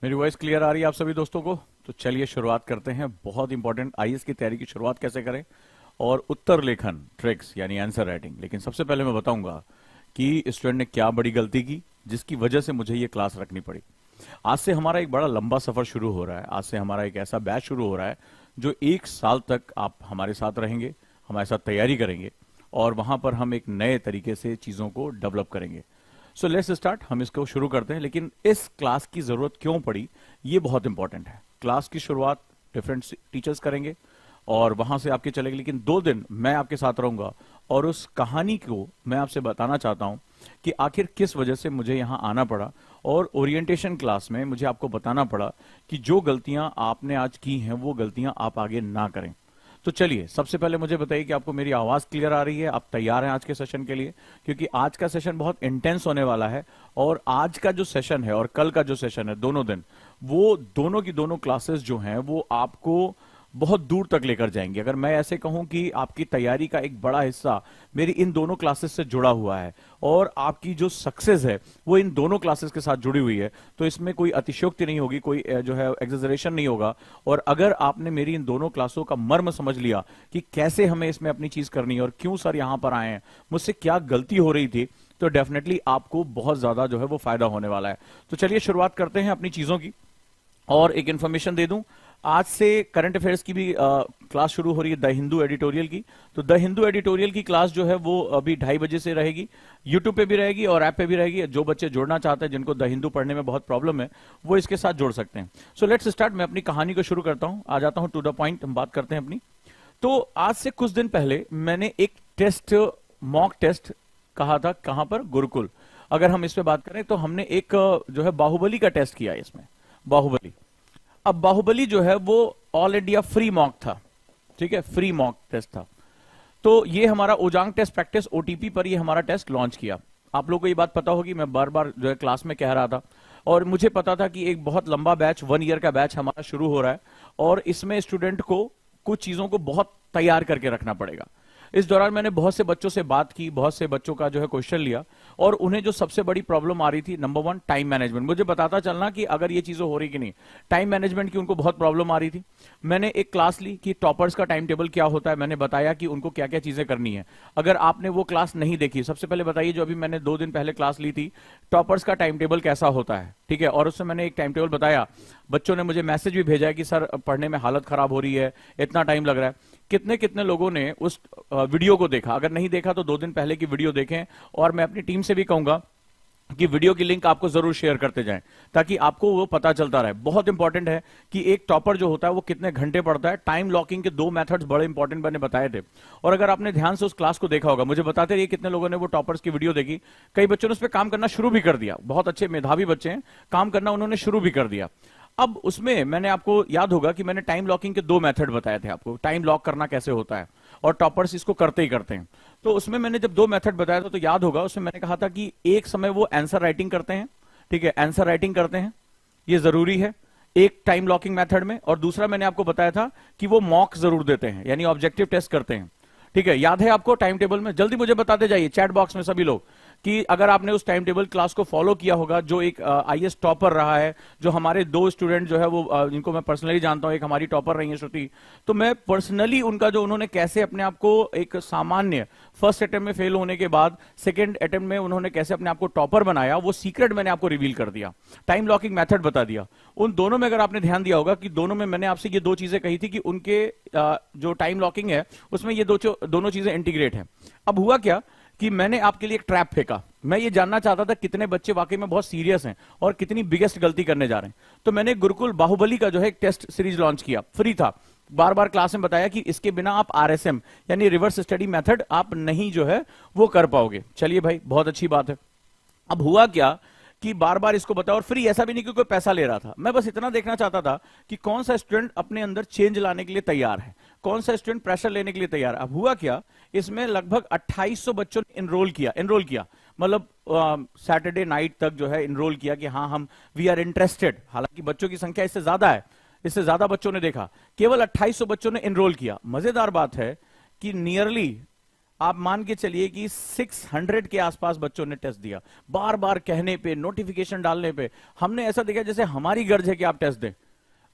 मेरी voice clear आ रही है आप सभी दोस्तों को? तो चलिए शुरुआत करते हैं। बहुत इंपॉर्टेंट आईएएस की तैयारी की शुरुआत कैसे करें और उत्तर लेखन ट्रिक्स यानी आंसर राइटिंग। लेकिन सबसे पहले मैं बताऊंगा कि स्टूडेंट ने क्या बड़ी गलती की जिसकी वजह से मुझे ये क्लास रखनी पड़ी। आज से हमारा एक बड़ा लंबा सफर शुरू हो रहा है। आज से हमारा एक ऐसा बैच शुरू हो रहा है जो 1 साल तक आप हमारे साथ रहेंगे, हमारे साथ तैयारी करेंगे और वहां पर हम एक नए तरीके से चीजों को डेवलप करेंगे। So let's start. हम इसको शुरू करते हैं। लेकिन इस क्लास की जरूरत क्यों पड़ी ये बहुत इंपॉर्टेंट है। क्लास की शुरुआत डिफरेंट टीचर्स करेंगे और वहां से आपके चलेगी, लेकिन 2 दिन मैं आपके साथ रहूंगा और उस कहानी को मैं आपसे बताना चाहता हूं कि आखिर किस वजह से मुझे यहां आना पड़ा और ओरिएंटेशन क्लास में मुझे आपको बताना पड़ा कि जो गलतियां आपने आज की हैं वो गलतियां आप आगे ना करें। तो चलिए सबसे पहले मुझे बताइए कि आपको मेरी आवाज क्लियर आ रही है, आप तैयार हैं आज के सेशन के लिए? क्योंकि आज का सेशन बहुत इंटेंस होने वाला है और आज का जो सेशन है और कल का जो सेशन है, दोनों दिन, वो दोनों की दोनों क्लासेस जो हैं वो आपको बहुत दूर तक लेकर जाएंगे। अगर मैं ऐसे कहूं कि आपकी तैयारी का एक बड़ा हिस्सा मेरी इन दोनों क्लासेस से जुड़ा हुआ है और आपकी जो सक्सेस है वो इन दोनों क्लासेस के साथ जुड़ी हुई है, तो इसमें कोई अतिशयोक्ति नहीं होगी, कोई जो है एग्जेजरेशन नहीं होगा। और अगर आपने मेरी इन दोनों क्लासों का मर्म समझ लिया कि कैसे हमें इसमें अपनी चीज करनी है और क्यों सर यहां पर आए हैं, मुझसे क्या गलती हो रही थी, तो डेफिनेटली आपको बहुत ज्यादा जो है वो फायदा होने वाला है। तो चलिए शुरुआत करते हैं अपनी चीजों की। और एक इन्फॉर्मेशन दे दूं, आज से करंट अफेयर्स की भी क्लास शुरू हो रही है, द हिंदू एडिटोरियल की। तो द हिंदू एडिटोरियल की क्लास जो है वो अभी 2:30 बजे से रहेगी, यूट्यूब पे भी रहेगी और ऐप पे भी रहेगी। जो बच्चे जुड़ना चाहते हैं, जिनको द हिंदू पढ़ने में बहुत प्रॉब्लम है, वो इसके साथ जुड़ सकते हैं। So let's start. मैं अपनी कहानी को शुरू करता हूं, आ जाता हूं टू द पॉइंट, हम बात करते हैं अपनी। तो आज से कुछ दिन पहले मैंने एक टेस्ट, मॉक टेस्ट कहा था, कहां पर? गुरुकुल। अगर हम इस पे बात करें तो हमने एक जो है बाहुबली का टेस्ट किया है इसमें, बाहुबली। अब बाहुबली जो है वो ऑल इंडिया फ्री मॉक था, ठीक है, फ्री मॉक टेस्ट था। तो ये हमारा ओजांग टेस्ट प्रैक्टिस ओटीपी पर ये हमारा टेस्ट लॉन्च किया। आप लोगों को ये बात पता होगी, मैं बार बार जो है क्लास में कह रहा था और मुझे पता था कि एक बहुत लंबा बैच, 1 ईयर का बैच हमारा शुरू हो रहा है और इसमें स्टूडेंट को कुछ चीजों को बहुत तैयार करके रखना पड़ेगा। इस दौरान मैंने बहुत से बच्चों से बात की, बहुत से बच्चों का जो है क्वेश्चन लिया और उन्हें जो सबसे बड़ी प्रॉब्लम आ रही थी, नंबर 1 टाइम मैनेजमेंट। मुझे बताता चलना कि अगर ये चीजें हो रही कि नहीं, टाइम मैनेजमेंट की उनको बहुत प्रॉब्लम आ रही थी। मैंने एक क्लास ली कि टॉपर्स का टाइम टेबल क्या होता है, मैंने बताया कि उनको क्या क्या चीजें करनी है। अगर आपने वो क्लास नहीं देखी, सबसे पहले बताइए, जो अभी मैंने 2 दिन पहले क्लास ली थी, टॉपर्स का टाइम टेबल कैसा होता है, ठीक है, और उसमें मैंने एक टाइम टेबल बताया। बच्चों ने मुझे मैसेज भी भेजा है कि सर पढ़ने में हालत खराब हो रही है, इतना टाइम लग रहा है। कितने कितने लोगों ने उस वीडियो को देखा? अगर नहीं देखा तो 2 दिन पहले की वीडियो देखें और मैं अपनी टीम से भी कहूंगा कि वीडियो की लिंक आपको जरूर शेयर करते जाएं ताकि आपको वो पता चलता रहे। बहुत इंपॉर्टेंट है कि एक टॉपर जो होता है वो कितने घंटे पढ़ता है। टाइम लॉकिंग के 2 मेथड्स बड़े इंपॉर्टेंट मैंने बताए थे और अगर आपने ध्यान से उस क्लास को देखा होगा, मुझे बताते रहिए कितने लोगों ने वो टॉपर्स की वीडियो देखी। कई बच्चों ने उस पर काम करना शुरू भी कर दिया, बहुत अच्छे मेधावी बच्चे हैं, काम करना उन्होंने शुरू भी कर दिया। अब उसमें मैंने आपको याद होगा कि मैंने टाइम लॉकिंग के 2 मेथड बताए थे आपको, टाइम लॉक करना कैसे होता है और टॉपर्स इसको करते ही करते हैं। तो उसमें मैंने जब 2 मेथड बताया था तो याद होगा उसमें मैंने कहा था कि एक समय वो आंसर राइटिंग करते हैं, ठीक है, आंसर राइटिंग करते हैं, ये जरूरी है एक टाइम लॉकिंग मेथड में। और दूसरा मैंने आपको बताया था कि वो मॉक जरूर देते हैं, यानी ऑब्जेक्टिव टेस्ट करते हैं, ठीक है। याद है आपको टाइम टेबल में? जल्दी मुझे बताते जाइए चैट बॉक्स में सभी लोग कि अगर आपने उस टाइम टेबल क्लास को फॉलो किया होगा। जो एक आईएएस टॉपर रहा है, जो हमारे 2 स्टूडेंट जो है वो जिनको मैं पर्सनली जानता हूं, एक हमारी टॉपर रही है श्रुति, तो मैं पर्सनली उनका जो उन्होंने कैसे अपने आप को एक सामान्य फर्स्ट अटेम्प्ट में फेल होने के बाद सेकंड अटेम्प्ट में उन्होंने कैसे अपने आप को टॉपर बनाया, वो सीक्रेट मैंने आपको रिवील कर दिया, टाइम लॉकिंग मेथड बता दिया। उन दोनों में अगर आपने ध्यान दिया होगा कि दोनों में मैंने आपसे ये 2 चीजें कही थी कि उनके जो टाइम लॉकिंग है उसमें ये दोनों चीजें इंटीग्रेट है। अब हुआ क्या कि मैंने आपके लिए एक ट्रैप फेंका। मैं ये जानना चाहता था कितने बच्चे वाकई में बहुत सीरियस हैं और कितनी बिगेस्ट गलती करने जा रहे हैं। तो मैंने गुरुकुल बाहुबली का जो है एक टेस्ट सीरीज लॉन्च किया, फ्री था। बार बार क्लास में बताया कि इसके बिना आप आरएसएम यानी रिवर्स स्टडी मेथड आप नहीं जो है वो कर पाओगे। चलिए भाई, बहुत अच्छी बात है। अब हुआ क्या कि बार बार इसको बताओ, और फ्री ऐसा भी नहीं कि कोई पैसा ले रहा था, मैं बस इतना देखना चाहता था कि कौन सा स्टूडेंट अपने अंदर चेंज लाने के लिए तैयार है, कौन सा स्टूडेंट प्रेशर लेने के लिए तैयार है। अब हुआ क्या, इसमें लगभग 2800 बच्चों ने इनरोल किया, मतलब सैटरडे नाइट तक जो है इनरोल किया कि हाँ हम वी आर इंटरेस्टेड। हालांकि बच्चों की संख्या इससे ज्यादा है, इससे ज्यादा बच्चों ने देखा, केवल 2800 बच्चों ने इनरोल किया। मजेदार बात है कि नियरली आप मान के चलिए कि 600 के आसपास बच्चों ने टेस्ट दिया, बार बार कहने पे, नोटिफिकेशन डालने पे। हमने ऐसा देखा जैसे हमारी गर्ज है कि आप टेस्ट दें,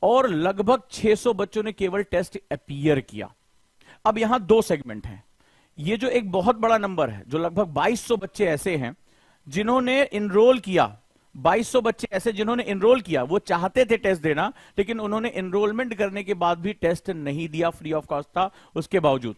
और लगभग 600 बच्चों ने केवल टेस्ट अपीयर किया। अब यहां दो सेगमेंट हैं। ये जो एक बहुत बड़ा नंबर है, जो लगभग 2200 बच्चे ऐसे हैं जिन्होंने इनरोल किया, 2200 बच्चे ऐसे जिन्होंने इनरोल किया, वो चाहते थे टेस्ट देना, लेकिन उन्होंने इनरोलमेंट करने के बाद भी टेस्ट नहीं दिया, फ्री ऑफ कॉस्ट था उसके बावजूद।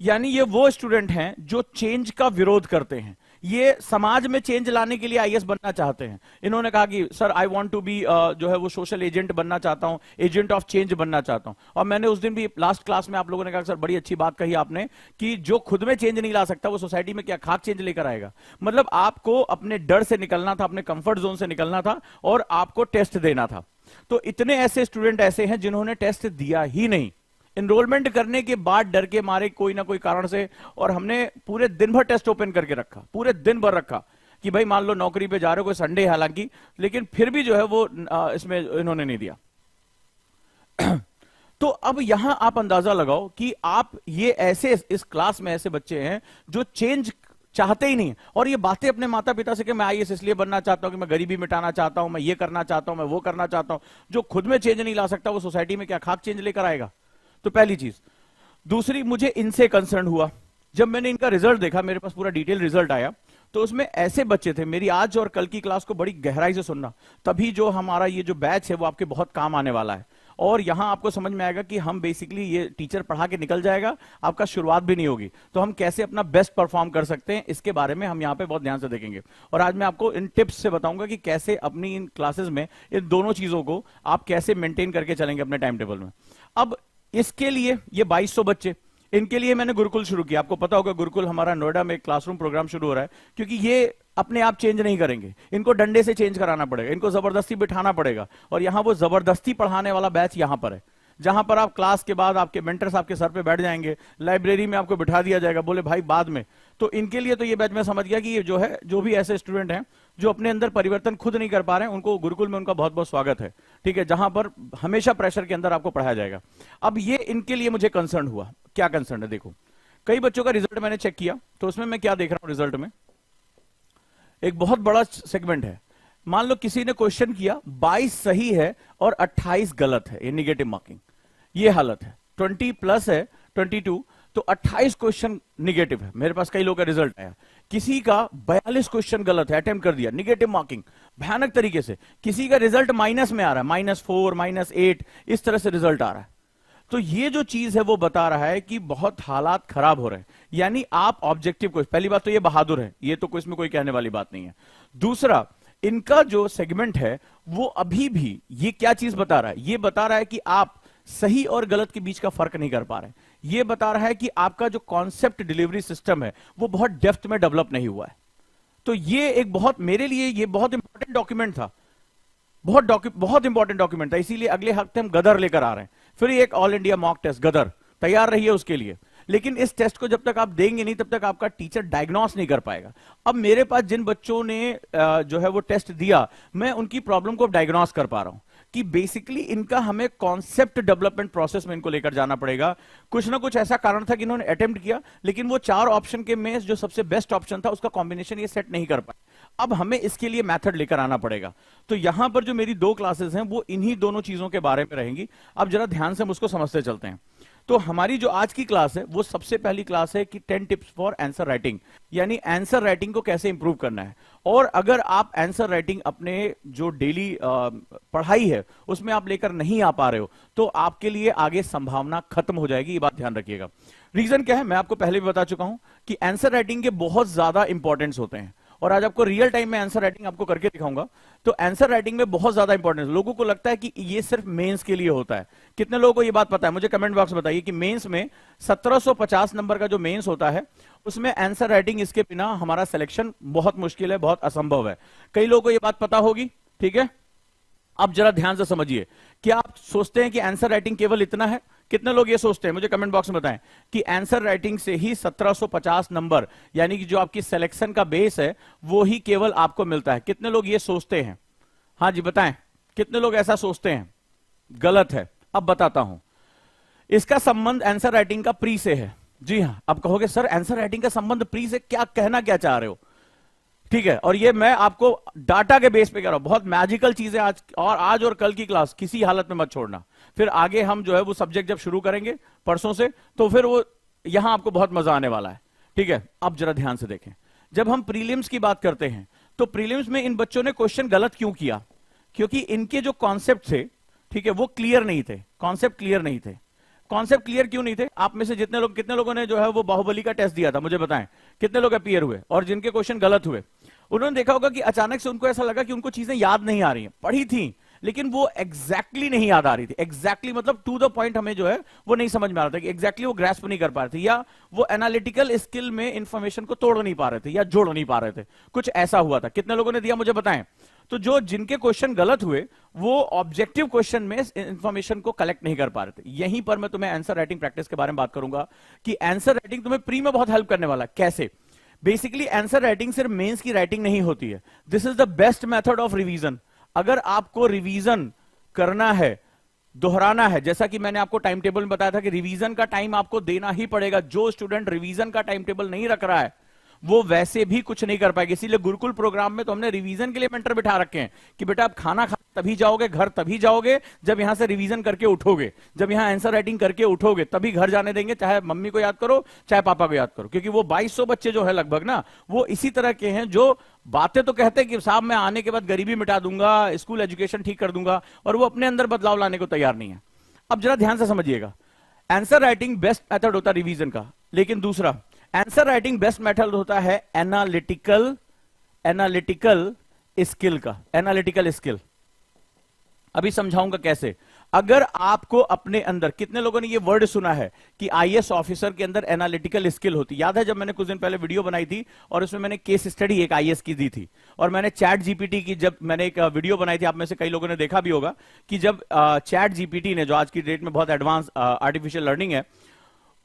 यानी ये वो स्टूडेंट हैं जो चेंज का विरोध करते हैं, ये समाज में चेंज लाने के लिए आईएएस बनना चाहते हैं। इन्होंने कहा कि sir I want to be जो है वो सोशल एजेंट बनना चाहता हूं, एजेंट ऑफ चेंज बनना चाहता हूं। और मैंने उस दिन भी लास्ट क्लास में आप लोगों ने कहा सर बड़ी अच्छी बात कही आपने कि जो खुद में चेंज नहीं ला सकता वो सोसाइटी में क्या खाक चेंज लेकर आएगा। मतलब आपको अपने डर से निकलना था, अपने कंफर्ट जोन से निकलना था, और आपको टेस्ट देना था। तो इतने ऐसे स्टूडेंट ऐसे हैं जिन्होंने टेस्ट दिया ही नहीं, इनरोलमेंट करने के बाद डर के मारे कोई ना कोई कारण से। और हमने पूरे दिन भर टेस्ट ओपन करके रखा, पूरे दिन भर रखा कि भाई मान लो नौकरी पे जा रहे हो, कोई संडे हालांकि, लेकिन फिर भी जो है वो इसमें इन्होंने नहीं दिया। तो अब यहां आप अंदाजा लगाओ कि आप ये ऐसे इस क्लास में ऐसे बच्चे हैं जो चेंज चाहते ही नहीं। और ये बातें अपने माता पिता से कि मैं आईएएस इसलिए बनना चाहता हूं कि मैं गरीबी मिटाना चाहता हूं, मैं ये करना चाहता हूं, मैं वो करना चाहता हूं। जो खुद में चेंज नहीं ला सकता वो सोसाइटी में क्या खाक चेंज लेकर आएगा। तो पहली चीज। दूसरी, मुझे इनसे कंसर्न हुआ जब मैंने इनका रिजल्ट देखा, मेरे पास पूरा डिटेल रिजल्ट आया, तो उसमें ऐसे बच्चे थे। मेरी आज और कल की क्लास को बड़ी गहराई से सुनना, तभी जो हमारा ये जो बैच है वो आपके बहुत काम आने वाला है। और यहां आपको समझ में आएगा कि हम बेसिकली ये टीचर पढ़ा के निकल जाएगा, आपका शुरुआत भी नहीं होगी, तो हम कैसे अपना बेस्ट परफॉर्म कर सकते हैं इसके बारे में हम यहां पे बहुत ध्यान से देखेंगे। और आज मैं आपको इन टिप्स से बताऊंगा कि कैसे अपनी इन क्लासेस में इन दोनों चीजों को आप कैसे मेंटेन करके चलेंगे अपने टाइम टेबल में। अब इसके लिए ये 2200 बच्चे, इनके लिए मैंने गुरुकुल शुरू किया। आपको पता होगा गुरुकुल हमारा नोएडा में एक क्लासरूम प्रोग्राम शुरू हो रहा है, क्योंकि ये अपने आप चेंज नहीं करेंगे, इनको डंडे से चेंज कराना पड़ेगा, इनको जबरदस्ती बिठाना पड़ेगा। और यहां वो जबरदस्ती पढ़ाने वाला बैच यहां पर है, जहां पर आप क्लास के बाद आपके मेंटर्स आपके सर पे बैठ जाएंगे, लाइब्रेरी में आपको बिठा दिया जाएगा, बोले भाई बाद में। तो इनके लिए तो ये बैच मैं समझ गया कि ये जो है, जो भी ऐसे स्टूडेंट हैं जो अपने अंदर परिवर्तन खुद नहीं कर पा रहे हैं, उनको गुरुकुल में उनका बहुत बहुत स्वागत है, ठीक है, जहां पर हमेशा प्रेशर के अंदर आपको पढ़ाया जाएगा। अब ये इनके लिए मुझे कंसर्न हुआ। क्या कंसर्न है? देखो, कई बच्चों का रिजल्ट मैंने चेक किया, तो उसमें मैं क्या देख रहा हूं रिजल्ट में, एक बहुत बड़ा सेगमेंट है। मान लो किसी ने क्वेश्चन किया, 22 सही है और 28 गलत है, ये निगेटिव मार्किंग, ये हालत है। 20 प्लस है 22, तो 28 क्वेश्चन निगेटिव है। मेरे पास कई लोगों का रिजल्ट आया, किसी का 42 क्वेश्चन गलत है, अटेम्प्ट कर दिया, निगेटिव मार्किंग भयानक तरीके से। किसी का रिजल्ट माइनस में आ रहा है, -4 -8 इस तरह से रिजल्ट आ रहा है। तो ये जो चीज है वो बता रहा है कि बहुत हालात खराब हो रहे हैं। यानी आप ऑब्जेक्टिव को, पहली बात तो ये बहादुर है, ये तो इसमें कोई कहने वाली बात नहीं है। दूसरा, इनका जो सेगमेंट है वो अभी भी ये क्या चीज बता रहा है, ये बता रहा है कि आप सही और गलत के बीच का फर्क नहीं कर पा रहे। ये बता रहा है कि आपका जो कॉन्सेप्ट डिलीवरी सिस्टम है वो बहुत डेप्थ में डेवलप नहीं हुआ है। तो ये एक बहुत, मेरे लिए ये बहुत इंपॉर्टेंट डॉक्यूमेंट था, बहुत इंपॉर्टेंट डॉक्यूमेंट था। इसीलिए अगले हफ्ते हम गदर लेकर आ रहे हैं, फिर एक ऑल इंडिया मॉक टेस्ट गदर, तैयार रहिए उसके लिए। लेकिन इस टेस्ट को जब तक आप देंगे नहीं, तब तक आपका टीचर डायग्नोस नहीं कर पाएगा। अब मेरे पास जिन बच्चों ने जो है वो टेस्ट दिया, मैं उनकी प्रॉब्लम को डायग्नोस कर पा रहा हूं कि बेसिकली इनका हमें कॉन्सेप्ट डेवलपमेंट प्रोसेस में इनको लेकर जाना पड़ेगा। कुछ ना कुछ ऐसा कारण था कि इन्होंने अटेम्प्ट किया, लेकिन वो 4 ऑप्शन के में जो सबसे बेस्ट ऑप्शन था उसका कॉम्बिनेशन ये सेट नहीं कर पाए। अब हमें इसके लिए मेथड लेकर आना पड़ेगा। तो यहां पर जो मेरी 2 क्लासेस हैं वो इन्हीं दोनों चीजों के बारे में रहेंगी। अब जरा ध्यान से हम उसको समझते चलते हैं। तो हमारी जो आज की क्लास है वो सबसे पहली क्लास है कि 10 टिप्स फॉर आंसर राइटिंग, यानी आंसर राइटिंग को कैसे इंप्रूव करना है। और अगर आप आंसर राइटिंग अपने जो डेली पढ़ाई है उसमें आप लेकर नहीं आ पा रहे हो, तो आपके लिए आगे संभावना खत्म हो जाएगी, ये बात ध्यान रखिएगा। रीजन क्या है, मैं आपको पहले भी बता चुका हूं कि आंसर राइटिंग के बहुत ज्यादा इंपॉर्टेंस होते हैं, और आज आपको रियल टाइम में आंसर राइटिंग आपको करके दिखाऊंगा। तो आंसर राइटिंग में बहुत ज्यादा इंपॉर्टेंस, लोगों को लगता है कि ये सिर्फ मेंस के लिए होता है। कितने लोगों को ये बात पता है? मुझे कमेंट बॉक्स में बताइए कि मेंस में 1750 नंबर का जो मेंस होता है उसमें आंसर राइटिंग इसके बिना हमारा सिलेक्शन बहुत मुश्किल है, बहुत असंभव है। कई लोगों को ये बात पता होगी, ठीक है। अब जरा ध्यान से समझिए, क्या आप सोचते हैं कि आंसर राइटिंग केवल इतना है? कितने लोग ये सोचते हैं? मुझे कमेंट बॉक्स में बताएं कि आंसर राइटिंग से ही 1750 नंबर, यानी कि जो आपकी सिलेक्शन का बेस है वो ही केवल आपको मिलता है। कितने लोग ये सोचते हैं? हाँ जी बताएं, कितने लोग ऐसा सोचते हैं? गलत है। अब बताता हूं, इसका संबंध आंसर राइटिंग का प्री से है। जी हाँ, अब कहोगे सर आंसर राइटिंग का संबंध प्री से क्या कहना क्या चाह रहे हो? ठीक है, और ये मैं आपको डाटा के बेस पे कह रहा हूं, बहुत मैजिकल चीजें आज और कल की क्लास किसी हालत में मत छोड़ना। फिर आगे हम जो है वो सब्जेक्ट जब शुरू करेंगे परसों से, तो फिर वो यहां आपको बहुत मजा आने वाला है। ठीक है, अब जरा ध्यान से देखें, जब हम प्रीलिम्स की बात करते हैं तो प्रीलिम्स में इन बच्चों ने क्वेश्चन गलत क्यों किया? क्योंकि इनके जो कॉन्सेप्ट थे, ठीक है, वो क्लियर नहीं थे, कॉन्सेप्ट क्लियर नहीं थे। कॉन्सेप्ट क्लियर क्यों नहीं थे? आप में से कितने लोगों ने जो है वो बाहुबली का टेस्ट दिया था, मुझे बताएं कितने लोग अपीयर हुए और जिनके क्वेश्चन गलत हुए? उन्होंने देखा होगा कि अचानक से उनको ऐसा लगा कि उनको चीजें याद नहीं आ रही हैं, पढ़ी थी लेकिन वो एग्जैक्टली नहीं याद आ रही थी। एग्जैक्टली मतलब टू द पॉइंट हमें जो है वो नहीं समझ में आ रहा था कि एग्जैक्टली वो ग्रैस्प नहीं कर पा रहे थे, या वो एनालिटिकल स्किल में इंफॉर्मेशन को तोड़ नहीं पा रहे थे या जोड़ नहीं पा रहे थे, कुछ ऐसा हुआ था। कितने लोगों ने दिया मुझे बताएं? तो जो जिनके क्वेश्चन गलत हुए वो ऑब्जेक्टिव क्वेश्चन में इंफॉर्मेशन को कलेक्ट नहीं कर पा रहे थे। यहीं पर मैं तुम्हें आंसर राइटिंग प्रैक्टिस के बारे में बात करूंगा कि आंसर राइटिंग तुम्हें प्री में बहुत हेल्प करने वाला। कैसे? बेसिकली आंसर राइटिंग सिर्फ मेंस की राइटिंग नहीं होती है, this is the best method of revision. अगर आपको रिवीजन करना है, दोहराना है, जैसा कि मैंने आपको टाइम टेबल में बताया था कि रिवीजन का टाइम आपको देना ही पड़ेगा। जो स्टूडेंट रिवीजन का टाइम टेबल नहीं रख रहा है वो वैसे भी कुछ नहीं कर पाएगा। इसीलिए गुरुकुल प्रोग्राम में तो हमने रिवीजन के लिए मेंटर बिठा रखे हैं कि बेटा आप खाना खा तभी जाओगे, घर तभी जाओगे जब यहां से रिवीजन करके उठोगे, जब यहां आंसर राइटिंग करके उठोगे तभी घर जाने देंगे, चाहे मम्मी को याद करो चाहे पापा को याद करो। क्योंकि वो 2200 बच्चे जो है लगभग ना, वो इसी तरह के हैं जो बातें तो कहते हैं कि साहब मैं आने के बाद गरीबी मिटा दूंगा, स्कूल एजुकेशन ठीक कर दूंगा, और वो अपने अंदर बदलाव लाने को तैयार नहीं है। अब जरा ध्यान से समझिएगा, आंसर राइटिंग बेस्ट मेथड होता है रिवीजन का, लेकिन दूसरा आंसर राइटिंग बेस्ट मेथड होता है एनालिटिकल स्किल का। एनालिटिकल स्किल अभी समझाऊंगा कैसे। अगर आपको अपने अंदर, कितने लोगों ने ये वर्ड सुना है कि आईएएस ऑफिसर के अंदर एनालिटिकल स्किल होती? याद है जब मैंने कुछ दिन पहले वीडियो बनाई थी और उसमें मैंने केस स्टडी एक आईएएस की दी थी, और मैंने चैट जीपीटी की जब मैंने एक वीडियो बनाई थी, आप में से कई लोगों ने देखा भी होगा कि जब चैट जीपीटी ने, जो आज की डेट में बहुत एडवांस आर्टिफिशियल लर्निंग है,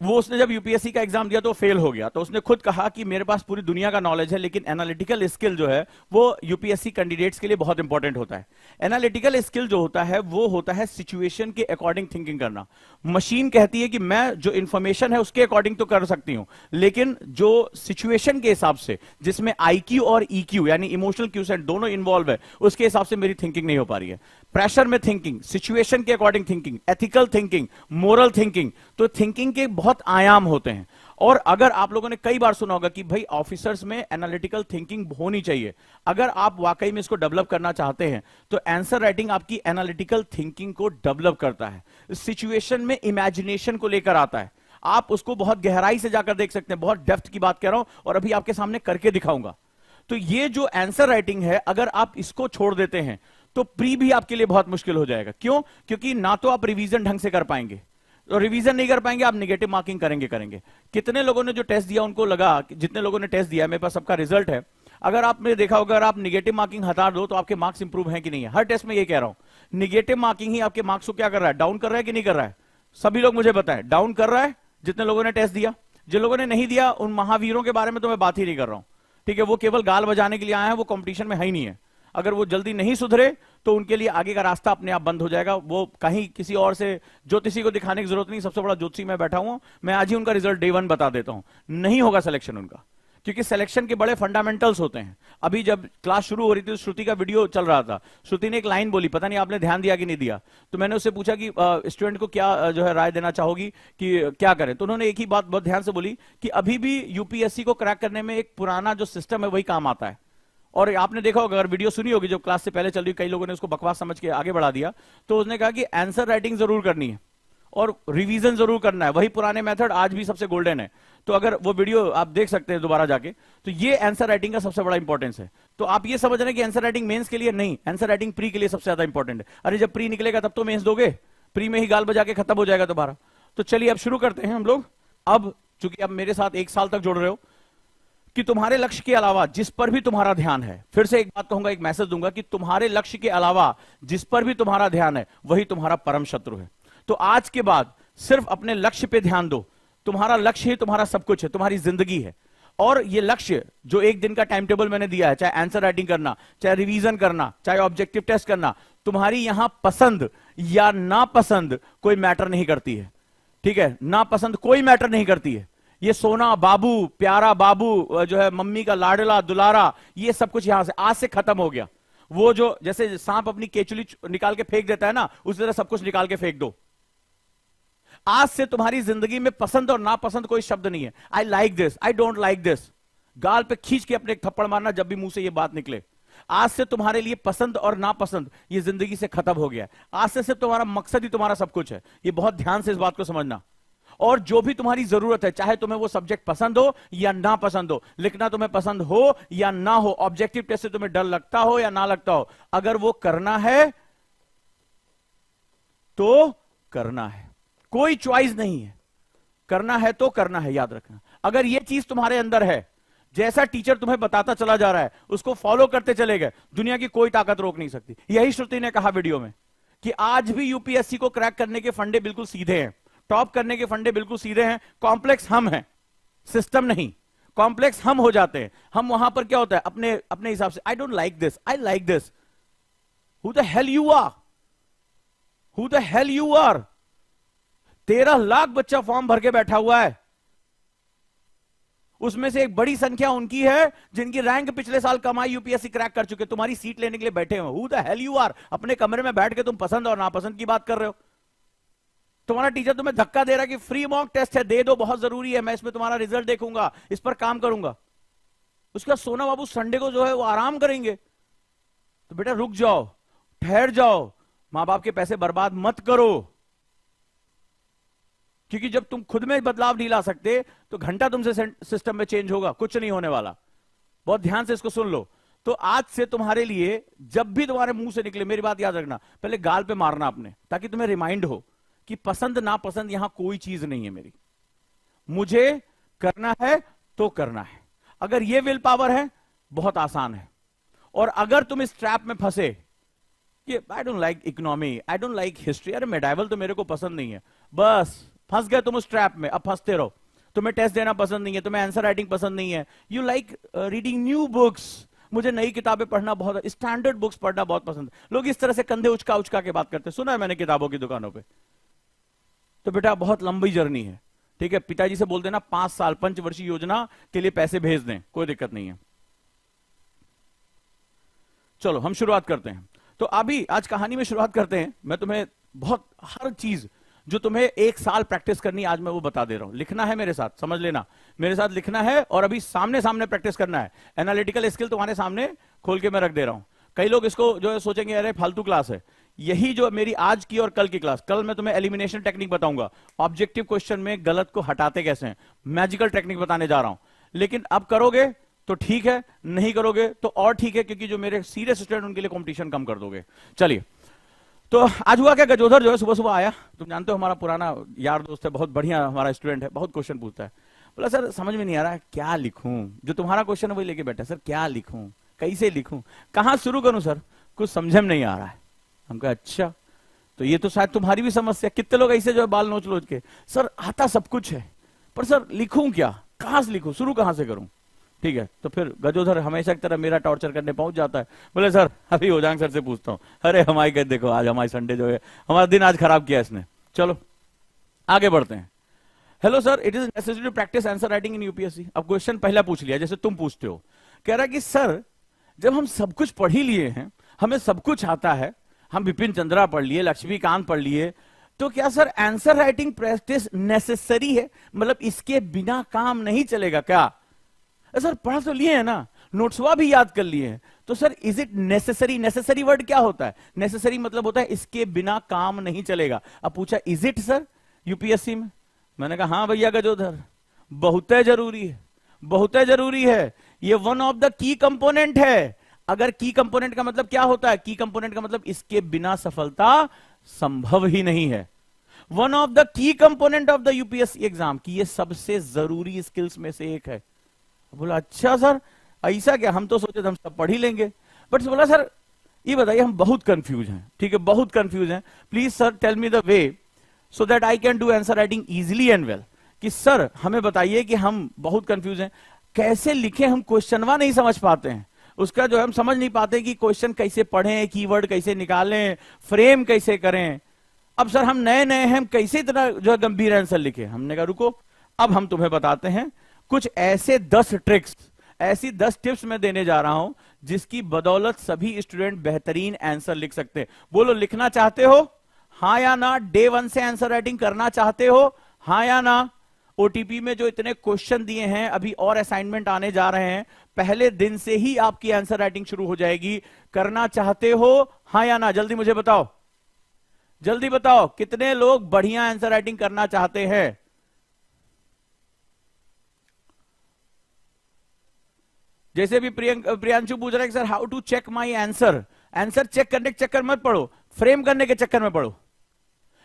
वो उसने जब यूपीएससी का एग्जाम दिया तो फेल हो गया। तो उसने खुद कहा कि मेरे पास पूरी दुनिया का नॉलेज है लेकिन एनालिटिकल स्किल जो है वो यूपीएससी कैंडिडेट्स के लिए बहुत इंपॉर्टेंट होता है। एनालिटिकल स्किल जो होता है वो होता है सिचुएशन के अकॉर्डिंग थिंकिंग करना। मशीन कहती है कि मैं जो इंफॉर्मेशन है उसके अकॉर्डिंग तो कर सकती हूं, लेकिन जो सिचुएशन के हिसाब से, जिसमें आईक्यू और ईक्यू यानी इमोशनल क्यूसेंट दोनों इन्वॉल्व है, उसके हिसाब से मेरी थिंकिंग नहीं हो पा रही है। प्रेशर में थिंकिंग, सिचुएशन के according thinking, ethical thinking, moral thinking, तो थिंकिंग के बहुत आयाम होते हैं। और अगर आप लोगों ने कई बार सुना होगा कि भाई ऑफिसर्स में एनालिटिकल थिंकिंग होनी चाहिए, अगर आप वाकई में इसको डेवलप करना चाहते हैं तो आंसर राइटिंग आपकी एनालिटिकल थिंकिंग को डेवलप करता है। सिचुएशन में इमेजिनेशन को लेकर आता है, आप उसको बहुत गहराई से जाकर देख सकते हैं। बहुत डेप्थ की बात कर रहा हूं और अभी आपके सामने करके दिखाऊंगा। तो ये जो आंसर राइटिंग है, अगर आप इसको छोड़ देते हैं तो प्री भी आपके लिए बहुत मुश्किल हो जाएगा। क्यों? क्योंकि ना तो आप रिवीजन ढंग से कर पाएंगे, तो रिवीजन नहीं कर पाएंगे, आप निगेटिव मार्किंग करेंगे। कितने लोगों ने जो टेस्ट दिया उनको लगा, जितने लोगों ने टेस्ट दिया, मेरे पास सबका रिजल्ट है, अगर आपने देखा होगा, अगर आप निगेटिव मार्किंग हटा दो तो आपके मार्क्स इंप्रूव हैं कि नहीं है। हर टेस्ट में ये कह रहा हूं, निगेटिव मार्किंग ही आपके मार्क्स को क्या कर रहा है, डाउन कर रहा है कि नहीं कर रहा है? सभी लोग मुझे बताएं, डाउन कर रहा है जितने लोगों ने टेस्ट दिया। जिन लोगों ने नहीं दिया उन महावीरों के बारे में तो मैं बात ही नहीं कर रहा हूं, ठीक है, वो केवल गाल बजाने के लिए आए हैं, वो कंपटीशन में है ही नहीं है। अगर वो जल्दी नहीं सुधरे तो उनके लिए आगे का रास्ता अपने आप बंद हो जाएगा। वो कहीं किसी और से ज्योतिषी को दिखाने की जरूरत नहीं, सबसे बड़ा ज्योतिषी मैं बैठा हूं, मैं आज ही उनका रिजल्ट डे 1 बता देता हूं। नहीं होगा सिलेक्शन उनका, क्योंकि सिलेक्शन के बड़े फंडामेंटल्स होते हैं। अभी जब क्लास शुरू हो रही थी तो श्रुति का वीडियो चल रहा था, श्रुति ने एक लाइन बोली, पता नहीं आपने ध्यान दिया कि नहीं दिया। तो मैंने उससे पूछा कि स्टूडेंट को क्या जो है राय देना चाहोगी कि क्या करें, तो उन्होंने एक ही बात बहुत ध्यान से बोली कि अभी भी यूपीएससी को क्रैक करने में एक पुराना जो सिस्टम है वही काम आता है। और आपने देखा होगा, अगर वीडियो सुनी होगी जो क्लास से पहले चल रही, कई लोगों ने उसको बकवास समझ के आगे बढ़ा दिया, तो उसने कहा कि आंसर राइटिंग जरूर करनी है और रिवीजन जरूर करना है, वही पुराने मेथड आज भी सबसे गोल्डन है। तो अगर वो वीडियो आप देख सकते हैं दोबारा जाके, तो ये आंसर राइटिंग का सबसे बड़ा इंपॉर्टेंस है। तो आप ये समझ रहे हैं कि आंसर राइटिंग मेंस के लिए नहीं, आंसर राइटिंग प्री के लिए सबसे ज्यादा इंपॉर्टेंट है। अरे जब प्री निकलेगा तब तो मेंस दोगे, प्री में ही गाल बजा के खत्म हो जाएगा दोबारा। तो चलिए अब शुरू करते हैं हम लोग। अब चूंकि आप मेरे साथ 1 साल तक जुड़ रहे हो, कि तुम्हारे लक्ष्य के अलावा जिस पर भी तुम्हारा ध्यान है, फिर से एक बात कहूंगा, एक मैसेज दूंगा कि तुम्हारे लक्ष्य के अलावा जिस पर भी तुम्हारा ध्यान है वही तुम्हारा परम शत्रु है। तो आज के बाद सिर्फ अपने लक्ष्य पे ध्यान दो। तुम्हारा लक्ष्य ही तुम्हारा सब कुछ है, तुम्हारी जिंदगी है। और ये लक्ष्य जो एक दिन का टाइम टेबल मैंने दिया है, चाहे आंसर राइटिंग करना, चाहे रिवीजन करना, चाहे ऑब्जेक्टिव टेस्ट करना, तुम्हारी यहां पसंद या नापसंद कोई मैटर नहीं करती है, ठीक है, नापसंद कोई मैटर नहीं करती है। ये सोना बाबू, प्यारा बाबू, जो है मम्मी का लाडला दुलारा, ये सब कुछ यहां से आज से खत्म हो गया। वो जो जैसे सांप अपनी केचुली निकाल के फेंक देता है ना, उस तरह सब कुछ निकाल के फेंक दो। आज से तुम्हारी जिंदगी में पसंद और नापसंद कोई शब्द नहीं है। आई like this, I don't like this, गाल पे खींच के अपने एक थप्पड़ मारना जब भी मुंह से ये बात निकले। आज से तुम्हारे लिए पसंद और नापसंद ये जिंदगी से खत्म हो गया। आज से सिर्फ तुम्हारा मकसद ही तुम्हारा सब कुछ है। ये बहुत ध्यान से इस बात को समझना। और जो भी तुम्हारी जरूरत है, चाहे तुम्हें वो सब्जेक्ट पसंद हो या ना पसंद हो, लिखना तुम्हें पसंद हो या ना हो, ऑब्जेक्टिव टेस्ट से तुम्हें डर लगता हो या ना लगता हो, अगर वो करना है तो करना है, कोई चॉइस नहीं है, करना है तो करना है। याद रखना, अगर ये चीज तुम्हारे अंदर है, जैसा टीचर तुम्हें बताता चला जा रहा है उसको फॉलो करते चले गए, दुनिया की कोई ताकत रोक नहीं सकती। यही श्रुति ने कहा वीडियो में कि आज भी यूपीएससी को क्रैक करने के फंडे बिल्कुल सीधे हैं, टॉप करने के फंडे बिल्कुल सीधे हैं। कॉम्प्लेक्स हम हैं, सिस्टम नहीं। कॉम्प्लेक्स हम हो जाते हैं। हम वहां पर क्या होता है, अपने अपने हिसाब से, I don't like this, I like this. Who the hell you are, who the hell you are. 13 lakh बच्चा फॉर्म भर के बैठा हुआ है, उसमें से एक बड़ी संख्या उनकी है जिनकी रैंक पिछले साल कमाई यूपीएससी क्रैक कर चुके, तुम्हारी सीट लेने के लिए बैठे हो। Who the hell you are. अपने कमरे में बैठ के तुम पसंद और नापसंद की बात कर रहे हो। तुम्हारा टीचर तुम्हें धक्का दे रहा है कि फ्री मॉक टेस्ट है, दे दो, बहुत जरूरी है, मैं इसमें तुम्हारा रिजल्ट देखूंगा, इस पर काम करूंगा। उसका सोना बाबू संडे को जो है वो आराम करेंगे। तो बेटा रुक जाओ, ठहर जाओ, मां बाप के पैसे बर्बाद मत करो। क्योंकि जब तुम खुद में बदलाव नहीं ला सकते तो घंटा तुमसे सिस्टम में चेंज होगा, कुछ नहीं होने वाला। बहुत ध्यान से इसको सुन लो। तो आज से तुम्हारे लिए जब भी तुम्हारे मुंह से निकले, मेरी बात याद रखना, पहले गाल पे मारना अपने, ताकि तुम्हें रिमाइंड हो कि पसंद ना पसंद यहां कोई चीज नहीं है मेरी, मुझे करना है तो करना है। अगर ये विल पावर है, बहुत आसान है। और अगर तुम इस ट्रैप में फंसे, ये आई don't like economy, I don't like history, अरे मेडाइवल तो मेरे को पसंद नहीं है, बस फंस गए तुम उस ट्रैप में। अब फंसते रहो। तुम्हें टेस्ट देना पसंद नहीं है, तुम्हें आंसर राइटिंग पसंद नहीं है, you like reading new books, मुझे नई किताबें पढ़ना बहुत, स्टैंडर्ड बुक्स पढ़ना बहुत पसंद। लोग इस तरह से कंधे उचका उचका के बात करते हैं, सुना है मैंने किताबों की दुकानों पे। तो बेटा बहुत लंबी जर्नी है, ठीक है। पिताजी से बोल देना 5 साल पंचवर्षीय योजना के लिए पैसे भेज दें, कोई दिक्कत नहीं है। चलो हम शुरुआत करते हैं। तो अभी आज कहानी में शुरुआत करते हैं। मैं तुम्हें बहुत हर चीज जो तुम्हें 1 साल प्रैक्टिस करनी है, आज मैं वो बता दे रहा हूं। लिखना है मेरे साथ, समझ लेना, मेरे साथ लिखना है और अभी सामने सामने प्रैक्टिस करना है। एनालिटिकल स्किल तुम्हारे सामने खोल के मैं रख दे रहा हूं। कई लोग इसको जो है सोचेंगे अरे फालतू क्लास है। यही जो मेरी आज की और कल की क्लास, कल मैं तुम्हें एलिमिनेशन टेक्निक बताऊंगा, ऑब्जेक्टिव क्वेश्चन में गलत को हटाते कैसे हैं, मैजिकल टेक्निक बताने जा रहा हूं। लेकिन अब करोगे तो ठीक है, नहीं करोगे तो और ठीक है, क्योंकि जो मेरे सीरियस स्टूडेंट उनके लिए कॉम्पिटिशन कम कर दोगे। चलिए, तो आज हुआ क्या, गजोधर जो है सुबह सुबह आया। तुम जानते हो हमारा पुराना यार दोस्त है, बहुत बढ़िया हमारा स्टूडेंट है, बहुत क्वेश्चन पूछता है। बोला सर समझ में नहीं आ रहा है, क्या लिखूं, जो तुम्हारा क्वेश्चन है वही लेके बैठा, सर क्या लिखूं, कैसे लिखूं, कहां शुरू करूं सर, कुछ समझ में नहीं आ रहा है। हम कहा अच्छा, तो ये तो शायद तुम्हारी भी समस्या। कितने लोग ऐसे जो है बाल नोच लोच के, सर आता सब कुछ है पर सर लिखूं क्या, कहां से लिखूं, शुरू कहां से करूं। ठीक है, तो फिर गजोधर हमेशा की तरह मेरा टॉर्चर करने पहुंच जाता है। बोले सर अभी होजांग सर से पूछता हूं। अरे हमारी कहते देखो आज हमारी संडे जो है, हमारा दिन आज खराब किया इसने। चलो आगे बढ़ते हैं। Hello sir, it is necessary to practice answer writing in UPSC. अब क्वेश्चन पहला पूछ लिया जैसे तुम पूछते हो, कह रहा कि सर जब हम सब कुछ पढ़ ही लिए हैं, हमें सब कुछ आता है, हम बिपिन चंद्रा पढ़ लिए, लक्ष्मीकांत पढ़ लिए, तो क्या sir answer writing practice necessary है, मतलब इसके बिना काम नहीं चलेगा क्या। सर पढ़ तो लिए हैं ना, नोट्सवा भी याद कर लिए हैं, तो sir is it necessary. Necessary word क्या होता है, नेसेसरी मतलब होता है इसके बिना काम नहीं चलेगा। अब पूछा इज इट सर यूपीएससी में, मैंने कहा हाँ भैया गजोधर, बहुत जरूरी है, बहुत जरूरी है, ये one of the key component है। अगर की कंपोनेंट का मतलब क्या होता है, की कंपोनेंट का मतलब इसके बिना सफलता संभव ही नहीं है। One of the key component of the UPSC exam की ये सबसे जरूरी स्किल्स में से एक है। बोला अच्छा सर ऐसा क्या, हम तो सोचे थे हम सब पढ़ ही लेंगे। बट बोला सर ये बताइए हम बहुत कंफ्यूज हैं, ठीक है बहुत कंफ्यूज हैं, please sir tell me the way so that I can do answer writing easily and well. कि सर हमें बताइए कि हम बहुत कंफ्यूज हैं, कैसे लिखें, हम क्वेश्चनवा नहीं समझ पाते हैं, उसका जो हम समझ नहीं पाते कि क्वेश्चन कैसे पढ़ें, कीवर्ड कैसे निकालें, फ्रेम कैसे करें। अब सर हम नए नए हैं, हम कैसे इतना जो है गंभीर आंसर लिखे। हमने कहा रुको अब हम तुम्हें बताते हैं कुछ ऐसे 10 ट्रिक्स, ऐसी 10 टिप्स मैं देने जा रहा हूं जिसकी बदौलत सभी स्टूडेंट बेहतरीन आंसर लिख सकते हैं। बोलो, लिखना चाहते हो? हां या ना? डे 1 से आंसर राइटिंग करना चाहते हो? हां या ना? ओटीपी में जो इतने क्वेश्चन दिए हैं, अभी और असाइनमेंट आने जा रहे हैं, पहले दिन से ही आपकी आंसर राइटिंग शुरू हो जाएगी। करना चाहते हो? हां या ना? जल्दी मुझे बताओ, जल्दी बताओ, कितने लोग बढ़िया आंसर राइटिंग करना चाहते हैं? जैसे भी प्रियांशु पूछ रहा है कि sir how to check my answer. Answer check करने के चक्कर मत पड़ो, फ्रेम करने के चक्कर में पड़ो।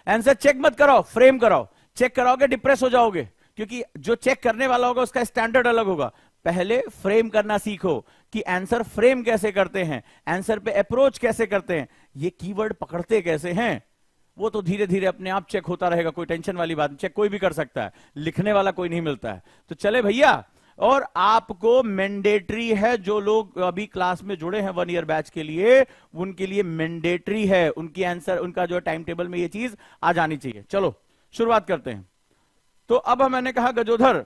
आंसर चेक मत कराओ, फ्रेम कराओ। चेक कराओगे डिप्रेस हो जाओगे, क्योंकि जो चेक करने वाला होगा उसका स्टैंडर्ड अलग होगा। पहले फ्रेम करना सीखो कि आंसर फ्रेम कैसे करते हैं, आंसर पे अप्रोच कैसे करते हैं, ये कीवर्ड पकड़ते कैसे हैं। वो तो धीरे धीरे अपने आप चेक होता रहेगा, कोई टेंशन वाली बात नहीं, चेक कोई भी कर सकता है, लिखने वाला कोई नहीं मिलता है। तो चले भैया, और आपको मैंडेटरी है, जो लोग अभी क्लास में जुड़े हैं 1 ईयर बैच के लिए, उनके लिए मैंडेटरी है, उनकी आंसर, उनका जो टाइम टेबल में ये चीज आ जानी चाहिए। चलो शुरुआत करते हैं। तो अब मैंने कहा गजोधर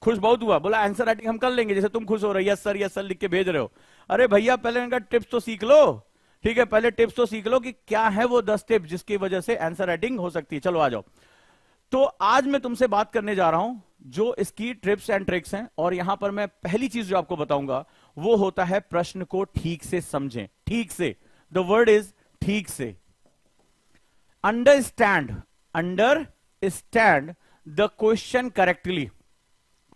खुश बहुत हुआ, बोला आंसर राइटिंग हम कर लेंगे, जैसे तुम खुश हो रहे, यस सर लिख के भेज रहे हो। अरे भैया पहले इनका टिप्स तो सीख लो, ठीक है, पहले टिप्स तो सीख लो कि क्या है वो 10 टिप्स जिसकी वजह से आंसर राइटिंग हो सकती है। चलो आ जाओ। तो आज मैं तुमसे बात करने जा रहा हूं जो इसकी ट्रिप्स एंड ट्रिक्स हैं, और यहां पर मैं पहली चीज जो आपको बताऊंगा वो होता है प्रश्न को ठीक से समझें। ठीक से, द वर्ड इज ठीक से। Understand the question correctly.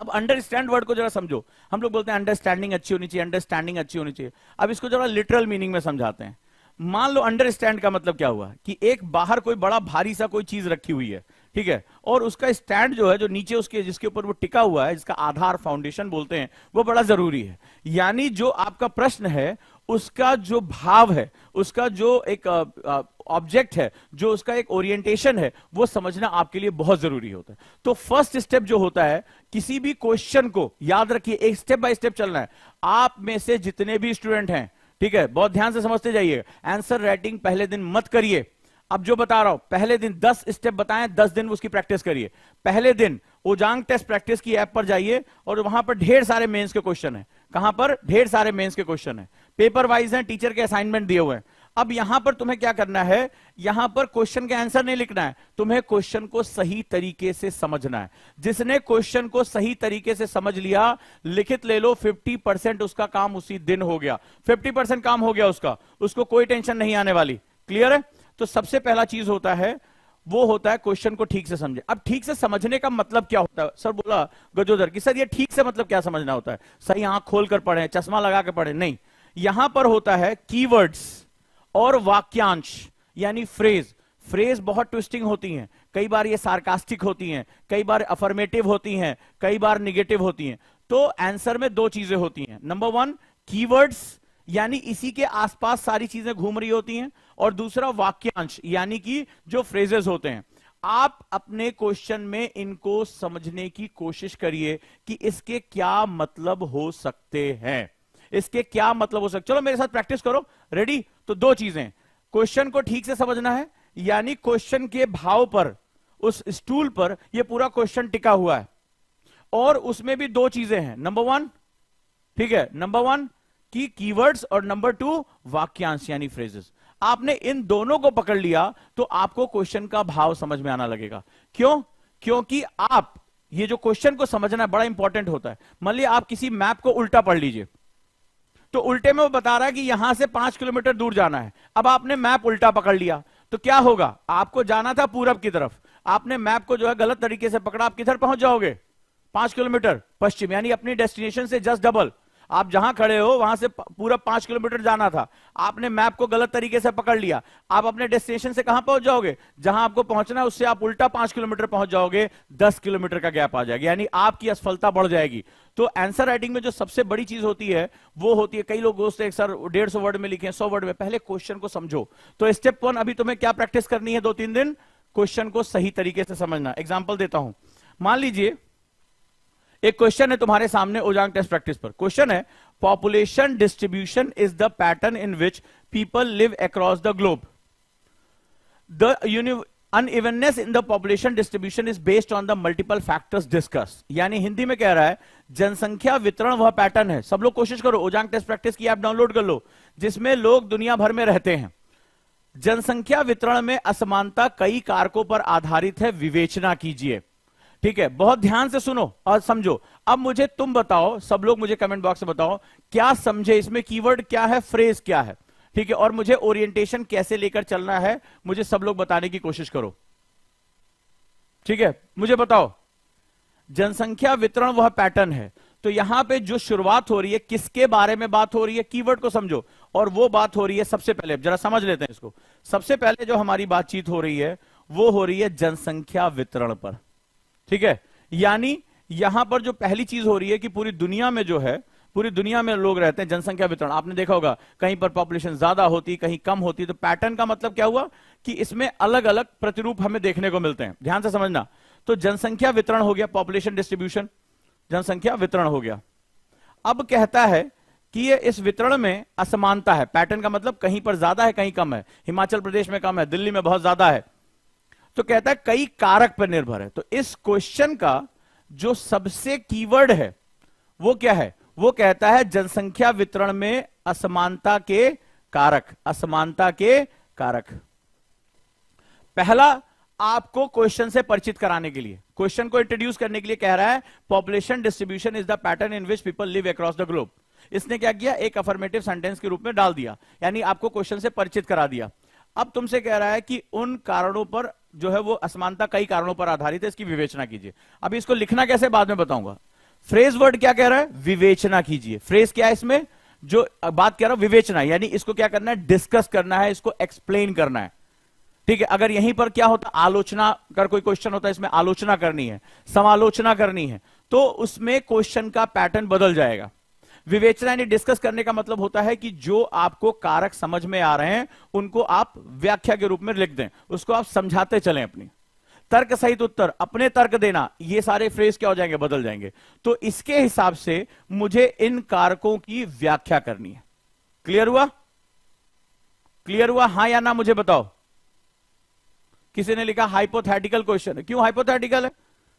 अब अंडरस्टैंड वर्ड को जरा समझो। हम लोग बोलते हैं अंडरस्टैंडिंग अच्छी होनी चाहिए, अंडरस्टैंडिंग अच्छी होनी चाहिए। अब इसको जरा लिटरल मीनिंग में समझाते हैं। मान लो अंडरस्टैंड का मतलब क्या हुआ कि एक बाहर कोई बड़ा भारी सा कोई चीज रखी हुई है, ठीक है, और उसका स्टैंड जो है, जो नीचे उसके जिसके ऊपर वो टिका हुआ है, जिसका आधार फाउंडेशन बोलते हैं, वो बड़ा जरूरी है। यानी जो आपका प्रश्न है उसका जो भाव है, उसका जो एक ऑब्जेक्ट है, जो उसका एक ओरिएंटेशन है, वो समझना आपके लिए बहुत जरूरी होता है। तो फर्स्ट स्टेप जो होता है, किसी भी क्वेश्चन को याद रखिए, एक स्टेप बाय स्टेप चलना है। आप में से जितने भी स्टूडेंट हैं, ठीक है, बहुत ध्यान से समझते जाइए। आंसर राइटिंग पहले दिन मत करिए। अब जो बता रहा हूं, पहले दिन 10 स्टेप बताएं, 10 दिन उसकी प्रैक्टिस करिए। पहले दिन ओजांग टेस्ट प्रैक्टिस की ऐप पर जाइए, और वहां पर ढेर सारे मेंस के क्वेश्चन हैं। कहां पर? ढेर सारे मेंस के क्वेश्चन हैं, पेपर वाइज हैं, टीचर के असाइनमेंट दिए हुए हैं। अब यहां पर तुम्हें क्या करना है, यहां पर क्वेश्चन के आंसर नहीं लिखना है, तुम्हें क्वेश्चन को सही तरीके से समझना है। जिसने क्वेश्चन को सही तरीके से समझ लिया, लिखित ले लो, 50% उसका काम उसी दिन हो गया। 50% काम हो गया उसका, उसको कोई टेंशन नहीं आने वाली। क्लियर है? तो सबसे पहला चीज होता है, वो होता है क्वेश्चन को ठीक से समझे। अब ठीक से समझने का मतलब क्या होता है? सर बोला गजोदर कि सर ये ठीक से मतलब क्या समझना होता है? सही आंख खोल कर पढ़े, चश्मा लगा कर पढ़े? नहीं, यहां पर होता है कीवर्ड्स और वाक्यांश, यानी फ्रेज। फ्रेज बहुत ट्विस्टिंग होती हैं, कई बार ये सार्कास्टिक होती हैं, कई बार अफर्मेटिव होती हैं, कई बार निगेटिव होती हैं। तो आंसर में 2 चीजें होती हैं। नंबर 1 कीवर्ड्स, यानी इसी के आसपास सारी चीजें घूम रही होती हैं, और दूसरा वाक्यांश, यानी कि जो फ्रेजेस होते हैं। आप अपने क्वेश्चन में इनको समझने की कोशिश करिए कि इसके क्या मतलब हो सकते हैं, इसके क्या मतलब हो सकते। चलो मेरे साथ प्रैक्टिस करो, रेडी? तो 2 चीजें, क्वेश्चन को ठीक से समझना है, यानी क्वेश्चन के भाव पर, उस स्टूल पर यह पूरा क्वेश्चन टिका हुआ है, और उसमें भी 2 चीजें हैं। नंबर 1, ठीक है, नंबर 1 की कीवर्ड्स, और नंबर 2 वाक्यांश यानी फ्रेजेस। आपने इन दोनों को पकड़ लिया तो आपको क्वेश्चन का भाव समझ में आना लगेगा। क्यों? क्योंकि आप ये जो क्वेश्चन को समझना बड़ा इंपॉर्टेंट होता है। मान लीजिए आप किसी मैप को उल्टा पढ़ लीजिए, तो उल्टे में वो बता रहा है कि यहां से 5 किलोमीटर दूर जाना है। अब आपने मैप उल्टा पकड़ लिया तो क्या होगा? आपको जाना था पूरब की तरफ, आपने मैप को जो है गलत तरीके से पकड़ा, आप किधर पहुंच जाओगे? 5 किलोमीटर पश्चिम, यानी अपनी डेस्टिनेशन से जस्ट डबल। आप जहां खड़े हो वहां से पूरा 5 किलोमीटर जाना था, आपने मैप को गलत तरीके से पकड़ लिया, आप अपने डेस्टिनेशन से कहां पहुंच जाओगे? जहां आपको पहुंचना है उससे आप उल्टा 5 किलोमीटर पहुंच जाओगे, 10 किलोमीटर का गैप आ जाएगा, यानी आपकी असफलता बढ़ जाएगी। तो आंसर राइटिंग में जो सबसे बड़ी चीज होती है वो होती है, कई लोग दोस्त एक सर 150 वर्ड में लिखे, 100 वर्ड में। पहले क्वेश्चन को समझो। तो स्टेप 1 अभी तुम्हें क्या प्रैक्टिस करनी है 2-3 दिन? क्वेश्चन को सही तरीके से समझना। एग्जाम्पल देता हूं, मान लीजिए एक क्वेश्चन है तुम्हारे सामने ओजांग टेस्ट प्रैक्टिस पर। क्वेश्चन है, population distribution is the pattern in which people live across the globe. Unevenness in the population distribution is based on the multiple factors discuss. यानी हिंदी में कह रहा है जनसंख्या वितरण वह पैटर्न है, सब लोग कोशिश करो, ओजांग टेस्ट प्रैक्टिस की ऐप डाउनलोड कर लो, जिसमें लोग दुनिया भर में रहते हैं। जनसंख्या वितरण में असमानता कई कारकों पर आधारित है, विवेचना कीजिए। ठीक है, बहुत ध्यान से सुनो और समझो। अब मुझे तुम बताओ, सब लोग मुझे कमेंट बॉक्स में बताओ क्या समझे, इसमें कीवर्ड क्या है, फ्रेज क्या है। ठीक है, और मुझे ओरिएंटेशन कैसे लेकर चलना है, मुझे सब लोग बताने की कोशिश करो। ठीक है, मुझे बताओ। जनसंख्या वितरण वह पैटर्न है, तो यहां पे जो शुरुआत हो रही है, किसके बारे में बात हो रही है, कीवर्ड को समझो। और वो बात हो रही है, सबसे पहले जरा समझ लेते हैं इसको। सबसे पहले जो हमारी बातचीत हो रही है वो हो रही है जनसंख्या वितरण पर। ठीक है, यानी यहां पर जो पहली चीज हो रही है कि पूरी दुनिया में जो है, पूरी दुनिया में लोग रहते हैं, जनसंख्या वितरण आपने देखा होगा, कहीं पर पॉपुलेशन ज्यादा होती, कहीं कम होती। तो पैटर्न का मतलब क्या हुआ कि इसमें अलग अलग प्रतिरूप हमें देखने को मिलते हैं। ध्यान से समझना। तो जनसंख्या वितरण हो गया, पॉपुलेशन डिस्ट्रीब्यूशन, जनसंख्या वितरण हो गया। अब कहता है कि ये इस वितरण में असमानता है। पैटर्न का मतलब कहीं पर ज्यादा है, कहीं कम है, हिमाचल प्रदेश में कम है, दिल्ली में बहुत ज्यादा है। तो कहता है कई कारक पर निर्भर है। तो इस क्वेश्चन का जो सबसे कीवर्ड है वो क्या है, वो कहता है जनसंख्या वितरण में असमानता के कारक, असमानता के कारक। पहला आपको क्वेश्चन से परिचित कराने के लिए, क्वेश्चन को इंट्रोड्यूस करने के लिए कह रहा है population distribution is the pattern in which people live across the globe. इसने क्या किया, एक अफर्मेटिव सेंटेंस के रूप में डाल दिया, यानी आपको क्वेश्चन से परिचित करा दिया। अब तुमसे कह रहा है कि उन कारणों पर जो है वो असमानता कई कारणों पर आधारित है, इसकी विवेचना कीजिए। अभी इसको लिखना कैसे बाद में बताऊंगा। फ्रेज वर्ड क्या कह रहा है, विवेचना कीजिए। फ्रेज क्या है इसमें, जो बात कह रहा हूं विवेचना, यानी इसको क्या करना है, डिस्कस करना है, इसको एक्सप्लेन करना है। ठीक है, अगर यहीं पर क्या होता, आलोचना कर कोई क्वेश्चन होता है, इसमें आलोचना करनी है, समालोचना करनी है, तो उसमें क्वेश्चन का पैटर्न बदल जाएगा। विवेचना यानी डिस्कस करने का मतलब होता है कि जो आपको कारक समझ में आ रहे हैं उनको आप व्याख्या के रूप में लिख दें, उसको आप समझाते चलें। अपनी तर्क सहित उत्तर, अपने तर्क देना, ये सारे फ्रेज क्या हो जाएंगे, बदल जाएंगे। तो इसके हिसाब से मुझे इन कारकों की व्याख्या करनी है। क्लियर हुआ, क्लियर हुआ, हां या ना मुझे बताओ। किसी ने लिखा हाइपोथेटिकल क्वेश्चन है। क्यों हाइपोथेटिकल है,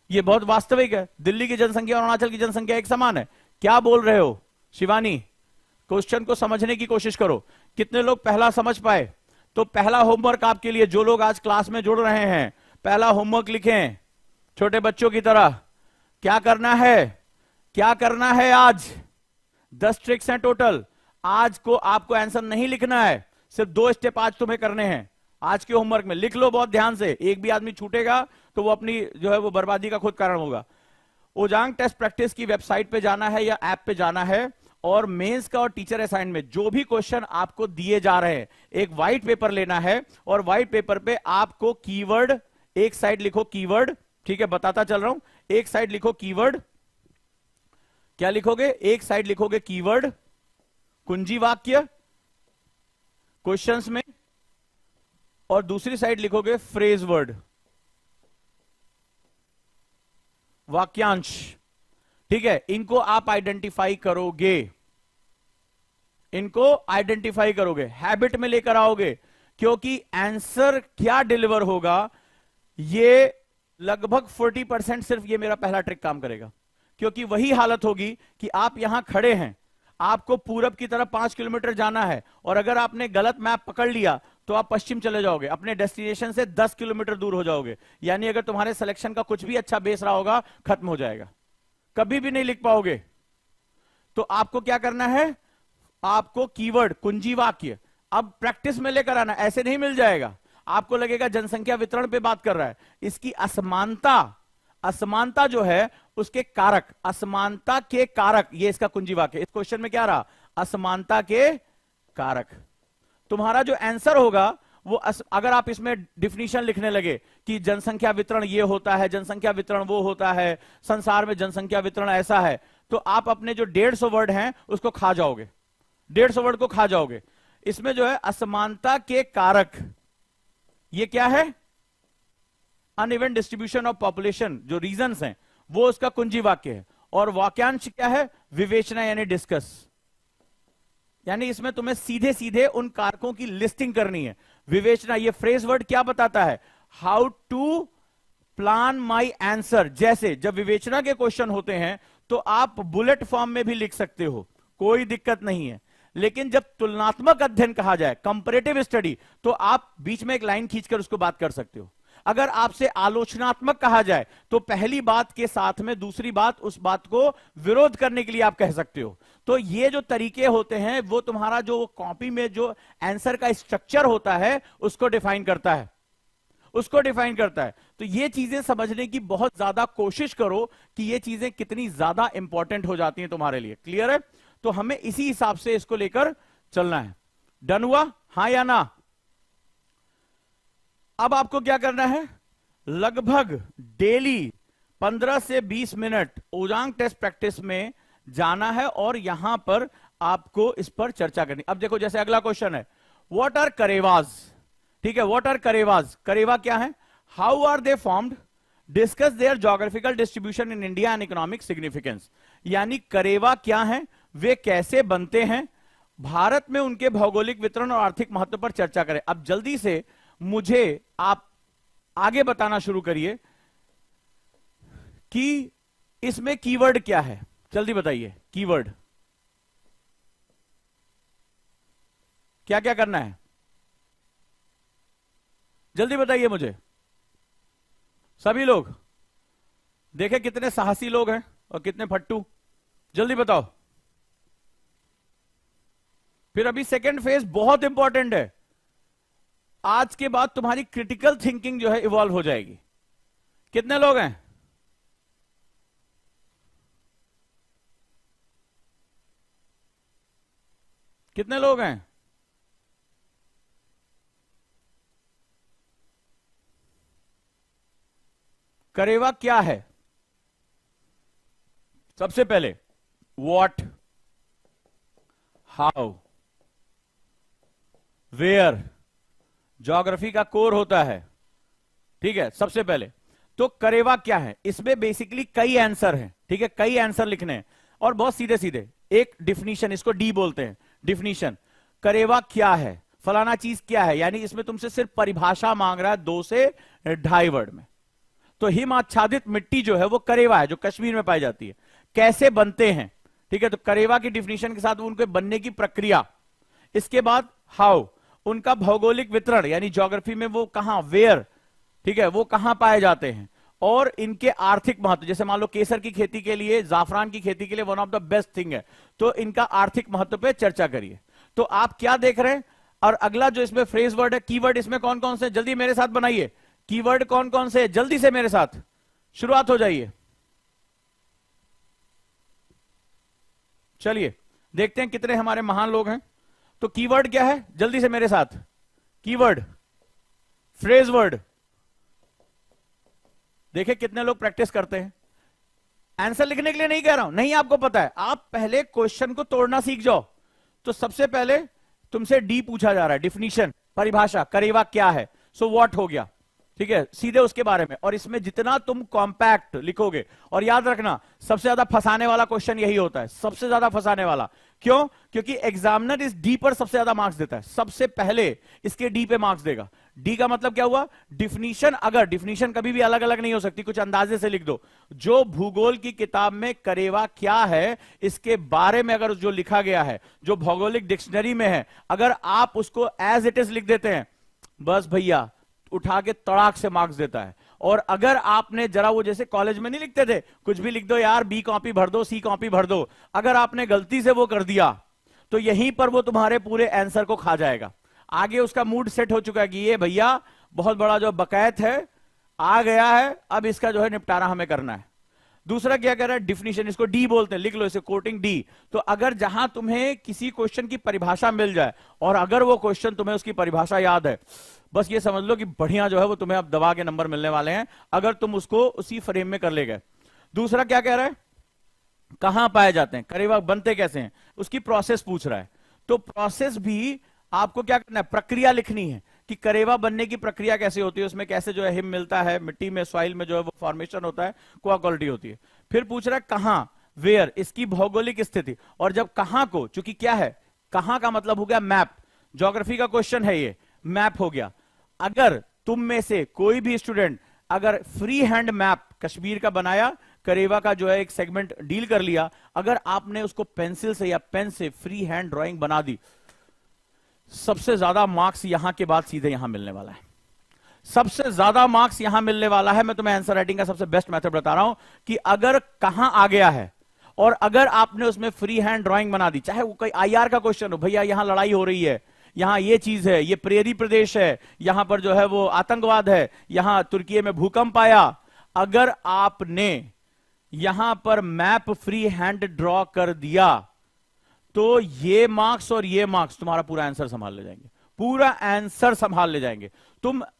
ये बहुत वास्तविक है। दिल्ली की जनसंख्या और अरुणाचल की जनसंख्या एक समान है। क्या बोल रहे हो शिवानी, क्वेश्चन को समझने की कोशिश करो। कितने लोग पहला समझ पाए? तो पहला होमवर्क आपके लिए, जो लोग आज क्लास में जुड़ रहे हैं, पहला होमवर्क लिखें छोटे बच्चों की तरह। क्या करना है, क्या करना है आज? 10 ट्रिक्स हैं टोटल। आज को आपको आंसर नहीं लिखना है, सिर्फ 2 स्टेप आज तुम्हें करने हैं। आज के होमवर्क में लिख लो बहुत ध्यान से। एक भी आदमी छूटेगा तो वो अपनी जो है वो बर्बादी का खुद कारण होगा। ओजांग टेस्ट प्रैक्टिस की वेबसाइट पे जाना है या ऐप पे जाना है, और मेंस का और टीचर असाइनमेंट में जो भी क्वेश्चन आपको दिए जा रहे हैं, एक व्हाइट पेपर लेना है, और व्हाइट पेपर पे आपको कीवर्ड, एक साइड लिखो कीवर्ड, ठीक है बताता चल रहा हूं, एक साइड लिखो कीवर्ड। क्या लिखोगे? एक साइड लिखोगे कीवर्ड, कुंजी वाक्य क्वेश्चंस में, और दूसरी साइड लिखोगे फ्रेज वर्ड, वाक्यांश। ठीक है, इनको आप आइडेंटिफाई करोगे, इनको आइडेंटिफाई करोगे, हैबिट में लेकर आओगे, क्योंकि आंसर क्या डिलीवर होगा ये लगभग 40% सिर्फ ये मेरा पहला ट्रिक काम करेगा। क्योंकि वही हालत होगी कि आप यहां खड़े हैं, आपको पूरब की तरफ 5 किलोमीटर जाना है, और अगर आपने गलत मैप पकड़ लिया तो आप पश्चिम चले जाओगे, अपने डेस्टिनेशन से 10 किलोमीटर दूर हो जाओगे। यानी अगर तुम्हारे सिलेक्शन का कुछ भी अच्छा बेस रहा होगा, खत्म हो जाएगा, कभी भी नहीं लिख पाओगे। तो आपको क्या करना है, आपको कीवर्ड, कुंजी वाक्य अब प्रैक्टिस में लेकर आना। ऐसे नहीं मिल जाएगा, आपको लगेगा जनसंख्या वितरण पे बात कर रहा है। इसकी असमानता, असमानता जो है उसके कारक, असमानता के कारक, ये इसका कुंजी वाक्य। इस क्वेश्चन में क्या रहा, असमानता के कारक। तुम्हारा जो आंसर होगा वो अगर आप इसमें डिफिनीशन लिखने लगे कि जनसंख्या वितरण ये होता है, जनसंख्या वितरण वो होता है, संसार में जनसंख्या वितरण ऐसा है, तो आप अपने जो 150 वर्ड हैं उसको खा जाओगे, 150 वर्ड को खा जाओगे। इसमें जो है असमानता के कारक, ये क्या है, अनइवन डिस्ट्रीब्यूशन ऑफ पॉपुलेशन, जो रीजंस हैं वो उसका कुंजी वाक्य है। और वाक्यांश क्या है, विवेचना यानी डिस्कस। यानी इसमें तुम्हें सीधे सीधे उन कारकों की लिस्टिंग करनी है। विवेचना, ये फ्रेज वर्ड क्या बताता है, how to plan my answer. जैसे जब विवेचना के क्वेश्चन होते हैं तो आप बुलेट फॉर्म में भी लिख सकते हो, कोई दिक्कत नहीं है। लेकिन जब तुलनात्मक अध्ययन कहा जाए, कंपैरेटिव स्टडी, तो आप बीच में एक लाइन खींचकर उसको बात कर सकते हो। अगर आपसे आलोचनात्मक कहा जाए तो पहली बात के साथ में दूसरी बात, उस बात को विरोध करने के लिए आप कह सकते हो। तो ये जो तरीके होते हैं वो तुम्हारा जो कॉपी में जो आंसर का स्ट्रक्चर होता है उसको डिफाइन करता है, उसको डिफाइन करता है। तो ये चीजें समझने की बहुत ज्यादा कोशिश करो कि ये चीजें कितनी ज्यादा इंपॉर्टेंट हो जाती हैं तुम्हारे लिए। क्लियर है? तो हमें इसी हिसाब से इसको लेकर चलना है। डन हुआ? हां या ना? अब आपको क्या करना है, लगभग डेली 15 से 20 मिनट ओजांग टेस्ट प्रैक्टिस में जाना है और यहां पर आपको इस पर चर्चा करनी। अब देखो, जैसे अगला क्वेश्चन है, व्हाट आर करेवाज। ठीक है, व्हाट आर करेवाज, करेवा क्या है, how are they formed, discuss their geographical distribution in India and economic significance. यानी करेवा क्या है, वे कैसे बनते हैं, भारत में उनके भौगोलिक वितरण और आर्थिक महत्व पर चर्चा करें। अब जल्दी से मुझे आप आगे बताना शुरू करिए कि इसमें कीवर्ड क्या है, जल्दी बताइए। कीवर्ड क्या क्या करना है, जल्दी बताइए मुझे। सभी लोग देखे कितने साहसी लोग हैं और कितने फट्टू, जल्दी बताओ। फिर अभी सेकेंड फेज बहुत इंपॉर्टेंट है। आज के बाद तुम्हारी क्रिटिकल थिंकिंग जो है इवॉल्व हो जाएगी। कितने लोग हैं? कितने लोग हैं? करेवा क्या है? सबसे पहले व्हाट, हाउ, वेयर, ज्योग्राफी का कोर होता है। ठीक है, सबसे पहले तो करेवा क्या है, इसमें बेसिकली कई आंसर हैं। ठीक है, कई आंसर लिखने हैं और बहुत सीधे सीधे। एक डिफिनीशन, इसको डी बोलते हैं, डिफिनीशन। करेवा क्या है, फलाना चीज क्या है, यानी इसमें तुमसे सिर्फ परिभाषा मांग रहा है 2 से 2.5 वर्ड में। तो हिम आच्छादित मिट्टी जो है वो करेवा है, जो कश्मीर में पाई जाती है। कैसे बनते हैं, ठीक है, तो करेवा की डिफिनीशन के साथ उनके बनने की प्रक्रिया। इसके बाद हाउ, उनका भौगोलिक वितरण, यानी ज्योग्राफी में वो कहां, वेयर, ठीक है, वो कहां पाए जाते हैं। और इनके आर्थिक महत्व, जैसे मान लो केसर की खेती के लिए, जाफरान की खेती के लिए one of the best thing है, तो इनका आर्थिक महत्व पे चर्चा करिए। तो आप क्या देख रहे हैं। और अगला जो इसमें फ्रेज वर्ड है, कीवर्ड, इसमें कौन कौन से, जल्दी मेरे साथ बनाइए। कीवर्ड कौन कौन से, जल्दी से मेरे साथ शुरुआत हो जाइए। चलिए देखते हैं कितने हमारे महान लोग हैं। तो कीवर्ड क्या है, जल्दी से मेरे साथ। कीवर्ड, फ्रेज वर्ड, देखिए कितने लोग प्रैक्टिस करते हैं। आंसर लिखने के लिए नहीं कह रहा हूं, नहीं आपको पता है, आप पहले क्वेश्चन को तोड़ना सीख जाओ। तो सबसे पहले तुमसे डी पूछा जा रहा है, डिफिनीशन, परिभाषा, करेवा क्या है, सो व्हाट हो गया। ठीक है, सीधे उसके बारे में। और इसमें जितना तुम कॉम्पैक्ट लिखोगे, और याद रखना सबसे ज्यादा फंसाने वाला क्वेश्चन यही होता है, सबसे ज्यादा फंसाने वाला। क्यों? क्योंकि एग्जामिनर इस डी पर सबसे ज्यादा मार्क्स देता है, सबसे पहले इसके डी पे मार्क्स देगा। डी का मतलब क्या हुआ, डिफिनीशन। अगर डिफिनीशन कभी भी अलग अलग नहीं हो सकती, कुछ अंदाजे से लिख दो। जो भूगोल की किताब में करेवा क्या है इसके बारे में अगर जो लिखा गया है, जो भौगोलिक डिक्शनरी में है, अगर आप उसको एज इट इज लिख देते हैं, बस भैया उठा के तड़ाक से मार्क्स देता है। और अगर आपने जरा, वो जैसे कॉलेज में नहीं लिखते थे, कुछ भी लिख दो यार, बी कॉपी भर दो, सी कॉपी भर दो, अगर आपने गलती से वो कर दिया तो यहीं पर वो तुम्हारे पूरे आंसर को खा जाएगा। आगे उसका मूड सेट हो चुका है कि ये भैया बहुत बड़ा जो बकैत है आ गया है, अब इसका जो है निपटारा हमें करना है। दूसरा क्या कह रहा है, डिफिनीशन, इसको डी बोलते हैं, लिख लो इसे, कोटिंग डी। तो अगर जहां तुम्हें किसी क्वेश्चन की परिभाषा मिल जाए, और अगर वो क्वेश्चन तुम्हें उसकी परिभाषा याद है, बस ये समझ लो कि बढ़िया जो है वो तुम्हें अब दबा के नंबर मिलने वाले हैं, अगर तुम उसको उसी फ्रेम में कर ले गए। दूसरा क्या कह रहा है, कहां पाए जाते हैं, करेवा बनते कैसे हैं, उसकी प्रोसेस पूछ रहा है। तो प्रोसेस भी आपको क्या करना है, प्रक्रिया लिखनी है कि करेवा बनने की प्रक्रिया कैसे होती है, उसमें कैसे जो है हिम मिलता है, मिट्टी में, सॉइल में जो है वो फॉर्मेशन होता है, क्या क्वालिटी होती है। फिर पूछ रहा है कहां, वेयर, इसकी भौगोलिक स्थिति। और जब कहां को, चूंकि क्या है, कहां का मतलब हो गया मैप, ज्योग्राफी का क्वेश्चन है ये, मैप हो गया। अगर तुम में से कोई भी स्टूडेंट अगर फ्री हैंड मैप कश्मीर का बनाया, करेवा का जो है एक सेगमेंट डील कर लिया, अगर आपने उसको पेंसिल से या पेन से फ्री हैंड ड्राइंग बना दी, सबसे ज्यादा मार्क्स यहां के बाद सीधे यहां मिलने वाला है। सबसे ज्यादा मार्क्स यहां मिलने वाला है। मैं तुम्हें आंसर राइटिंग का सबसे बेस्ट मेथड बता रहा हूं कि अगर कहां आ गया है और अगर आपने उसमें फ्री हैंड ड्राइंग बना दी, चाहे वो कोई आईआर का क्वेश्चन हो, भैया यहां लड़ाई हो रही है, यहां ये चीज है, ये प्रेरी प्रदेश है, यहां पर जो है वो आतंकवाद है, यहां तुर्की में भूकंप आया, अगर आपने यहां पर मैप फ्री हैंड ड्रॉ कर दिया तो ये मार्क्स और ये मार्क्स तुम्हारा पूरा आंसर संभाल ले जाएंगे, पूरा आंसर संभाल ले जाएंगे।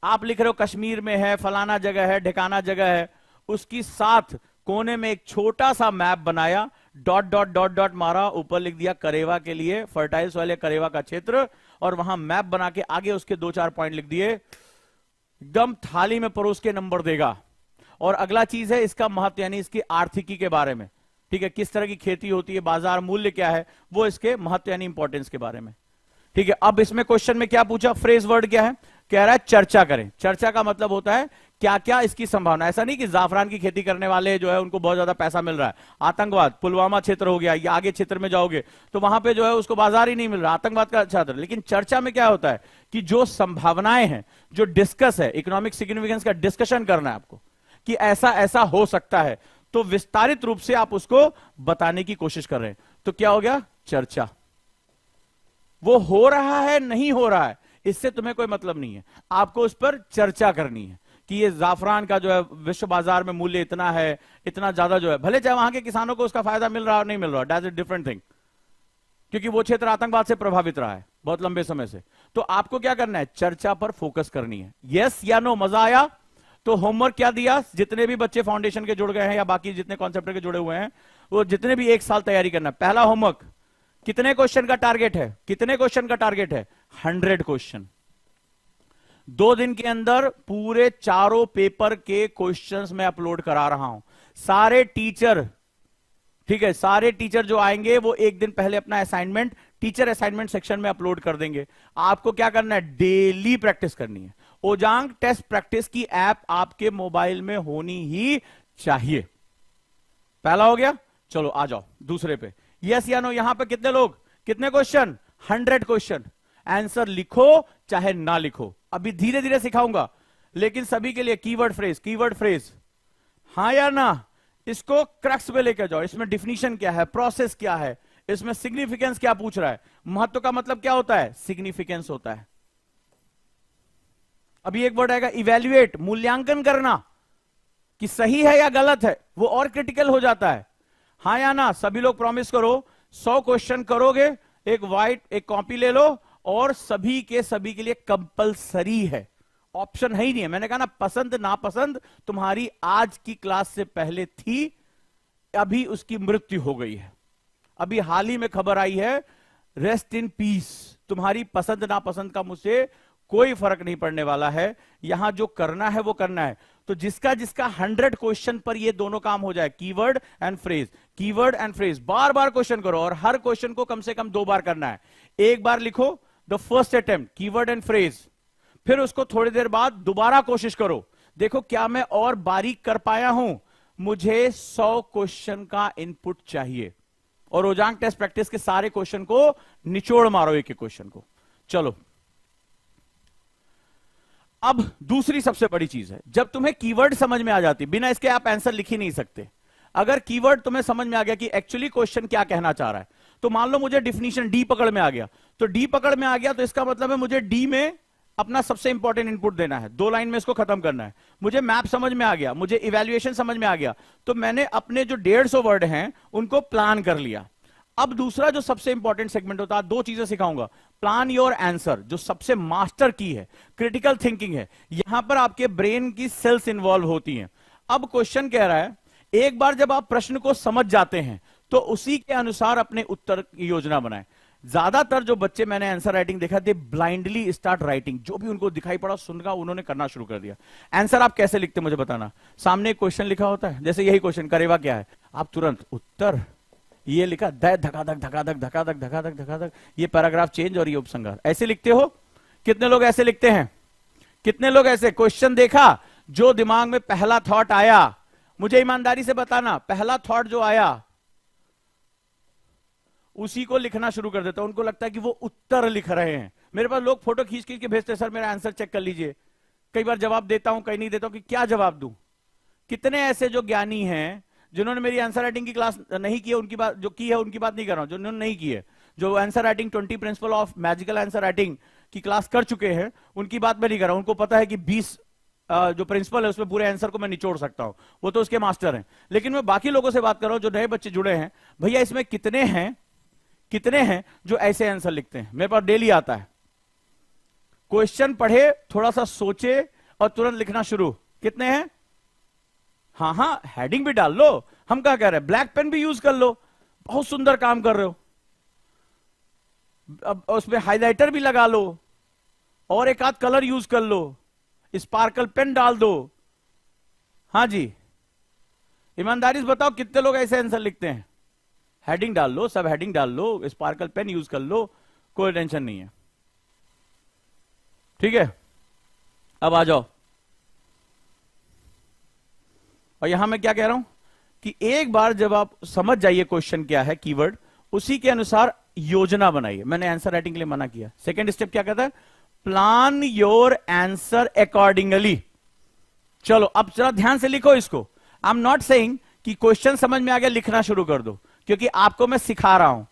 आप लिख रहे हो कश्मीर में है, फलाना जगह है, ढिकाना जगह है, उसकी साथ कोने में एक छोटा सा मैप बनाया, डॉट डॉट डॉट डॉट मारा, ऊपर लिख दिया करेवा के लिए फर्टाइल सॉइल है करेवा का क्षेत्र, और वहां मैप बना के आगे उसके 2-4 पॉइंट लिख दिए, एकदम थाली में परोस के नंबर देगा। और अगला चीज है इसका महत्व, यानी इसकी आर्थिकी के बारे में, ठीक है, किस तरह की खेती होती है, बाजार मूल्य क्या है, वो इसके महत्व यानी इंपॉर्टेंस के बारे में। ठीक है, अब इसमें क्वेश्चन में क्या पूछा, फ्रेज वर्ड क्या है, कह रहा है चर्चा करें। चर्चा का मतलब होता है क्या क्या इसकी संभावना, ऐसा नहीं कि जाफरान की खेती करने वाले जो है उनको बहुत ज्यादा पैसा मिल रहा है, आतंकवाद पुलवामा क्षेत्र हो गया, या आगे क्षेत्र में जाओगे तो वहां पे जो है उसको बाजार ही नहीं मिल रहा, आतंकवाद का छात्र। लेकिन चर्चा में क्या होता है कि जो संभावनाएं हैं, जो डिस्कस है, इकोनॉमिक सिग्निफिकेंस का डिस्कशन करना है आपको कि ऐसा ऐसा हो सकता है, तो विस्तारित रूप से आप उसको बताने की कोशिश कर रहे हैं, तो क्या हो गया, चर्चा। वो हो रहा है नहीं हो रहा है इससे तुम्हें कोई मतलब नहीं है, आपको उस पर चर्चा करनी है कि ये जाफरान का जो है विश्व बाजार में मूल्य इतना है, इतना ज्यादा जो है, भले चाहे वहां के किसानों को उसका फायदा मिल रहा है और नहीं मिल रहा, दैट्स अ डिफरेंट थिंग, क्योंकि वो क्षेत्र आतंकवाद से प्रभावित रहा है बहुत लंबे समय से। तो आपको क्या करना है, चर्चा पर फोकस करनी है। यस या नो, मजा आया? तो होमवर्क क्या दिया, जितने भी बच्चे फाउंडेशन के जुड़ गए हैं या बाकी जितने कॉन्सेप्ट के जुड़े हुए हैं, वो जितने भी एक साल तैयारी करना, पहला होमवर्क, कितने क्वेश्चन का टारगेट है, कितने क्वेश्चन का टारगेट है, 100 क्वेश्चन। 2 दिन के अंदर पूरे चारों पेपर के क्वेश्चंस मैं अपलोड करा रहा हूं। सारे टीचर, ठीक है, सारे टीचर जो आएंगे वो एक दिन पहले अपना असाइनमेंट टीचर असाइनमेंट सेक्शन में अपलोड कर देंगे। आपको क्या करना है, डेली प्रैक्टिस करनी है। ओजांग टेस्ट प्रैक्टिस की ऐप आपके मोबाइल में होनी ही चाहिए। पहला हो गया, चलो आ जाओ दूसरे पे। यस या नो, यहां पे कितने लोग, कितने क्वेश्चन, 100 क्वेश्चन। आंसर लिखो चाहे ना लिखो, अभी धीरे धीरे सिखाऊंगा, लेकिन सभी के लिए कीवर्ड फ्रेज, कीवर्ड फ्रेज, हां या ना, इसको क्रक्स पे लेकर जाओ। इसमें डिफिनीशन क्या है, प्रोसेस क्या है, इसमें सिग्निफिकेंस क्या पूछ रहा है। महत्व का मतलब क्या होता है, सिग्निफिकेंस होता है। अभी एक वर्ड आएगा इवेल्युएट, मूल्यांकन करना कि सही है या गलत है, वो और क्रिटिकल हो जाता है। हां या ना, सभी लोग प्रॉमिस करो 100 क्वेश्चन करोगे, एक व्हाइट एक कॉपी ले लो, और सभी के लिए कंपलसरी है, ऑप्शन है ही नहीं है। मैंने कहा ना, पसंद नापसंद तुम्हारी आज की क्लास से पहले थी, अभी उसकी मृत्यु हो गई है। अभी हाल ही में खबर आई है, रेस्ट इन पीस, तुम्हारी पसंद नापसंद का मुझसे कोई फर्क नहीं पड़ने वाला है। यहां जो करना है वो करना है। तो जिसका जिसका 100 क्वेश्चन पर ये दोनों काम हो जाए, keyword and phrase, keyword and phrase, bar bar question करो, और हर क्वेश्चन को कम से कम 2 बार करना है। एक बार लिखो the first attempt keyword and phrase, फिर उसको थोड़ी देर बाद दोबारा कोशिश करो, देखो क्या मैं और बारीक कर पाया हूं। मुझे 100 क्वेश्चन का इनपुट चाहिए, और ओजांग टेस्ट प्रैक्टिस के सारे क्वेश्चन को निचोड़ मारो, एक एक क्वेश्चन को। चलो, अब दूसरी सबसे बड़ी चीज है, जब तुम्हें कीवर्ड समझ में आ जाती, बिना इसके आप आंसर लिख ही नहीं सकते। अगर कीवर्ड तुम्हें समझ में आ गया कि एक्चुअली क्वेश्चन क्या कहना चाह रहा है, तो मान लो मुझे डिफिनीशन डी पकड़ में आ गया, तो डी पकड़ में आ गया तो इसका मतलब है मुझे डी में अपना सबसे इंपॉर्टेंट इनपुट देना है, 2 लाइन में इसको खत्म करना है। मुझे मैप समझ में आ गया, मुझे इवैल्यूएशन समझ में आ गया, तो मैंने अपने जो 150 वर्ड हैं उनको प्लान कर लिया। अब दूसरा जो सबसे इंपॉर्टेंट सेगमेंट होता है, 2 चीजें सिखाऊंगा, प्लान योर आंसर, जो सबसे मास्टर की है, क्रिटिकल थिंकिंग है, यहां पर आपके ब्रेन की सेल्स इंवॉल्व होती हैं। अब क्वेश्चन कह रहा है, एक बार जब आप प्रश्न को समझ जाते हैं तो उसी के अनुसार अपने उत्तर की योजना बनाएं। ज्यादातर जो बच्चे मैंने आंसर राइटिंग देखा, दे ब्लाइंडली स्टार्ट राइटिंग, जो भी उनको दिखाई पड़ा सुनगा उन्होंने करना शुरू कर दिया। आंसर आप कैसे लिखते मुझे बताना, सामने एक क्वेश्चन लिखा होता है, जैसे यही क्वेश्चन करेवा क्या है, आप तुरंत उत्तर ये लिखा, धकाधक धकाधक धकाधक धकाधक धकाधक, ये पैराग्राफ चेंज और ये उपसंहार, ऐसे लिखते हो? कितने लोग ऐसे लिखते हैं? कितने लोग ऐसे क्वेश्चन देखा, जो दिमाग में पहला थॉट आया, मुझे ईमानदारी से बताना, पहला थॉट जो आया उसी को लिखना शुरू कर देता। उनको लगता है कि वो उत्तर लिख रहे हैं। मेरे पास लोग फोटो खींच खींच के भेजते, सर मेरा आंसर चेक कर लीजिए। कई बार जवाब देता हूं, कहीं नहीं देता हूं, कि क्या जवाब दूं। कितने ऐसे जो ज्ञानी हैं जिन्होंने मेरी आंसर राइटिंग की क्लास नहीं की है, उनकी बात जो की है उनकी बात नहीं कर रहा हूं, जिन्होंने नहीं की है, जो answer writing 20 principle of magical answer writing की क्लास कर चुके हैं, उनकी बात मैं नहीं कर रहा हूं। उनको पता है कि 20 जो प्रिंसिपल है उसमें पूरे आंसर को मैं निचोड़ सकता हूं, वो तो उसके मास्टर हैं। लेकिन मैं बाकी लोगों से बात कर रहा हूं जो नए बच्चे जुड़े हैं, भैया इसमें कितने हैं जो ऐसे आंसर लिखते हैं। मेरे पास डेली आता है, क्वेश्चन पढ़े, थोड़ा सा सोचे और तुरंत लिखना शुरू। कितने हैं? हाँ, हेडिंग भी डाल लो, हम क्या कह रहे हैं, ब्लैक पेन भी यूज कर लो, बहुत सुंदर काम कर रहे हो। अब उसमें हाइलाइटर भी लगा लो और एक आध कलर यूज कर लो, स्पार्कल पेन डाल दो। हाँ जी, ईमानदारी से बताओ कितने लोग ऐसे आंसर लिखते हैं? हेडिंग डाल लो, सब हेडिंग डाल लो, स्पार्कल पेन यूज कर लो, कोई टेंशन नहीं है। ठीक है, अब आ जाओ। और यहां मैं क्या कह रहा हूं कि एक बार जब आप समझ जाइए क्वेश्चन क्या है, कीवर्ड, उसी के अनुसार योजना बनाइए। मैंने आंसर राइटिंग के लिए मना किया। सेकंड स्टेप क्या कहता है? Plan your answer accordingly. चलो अब जरा ध्यान से लिखो इसको। आई एम नॉट सेइंग कि क्वेश्चन समझ में आ गया लिखना शुरू कर दो, क्योंकि आपको मैं सिखा रहा हूं।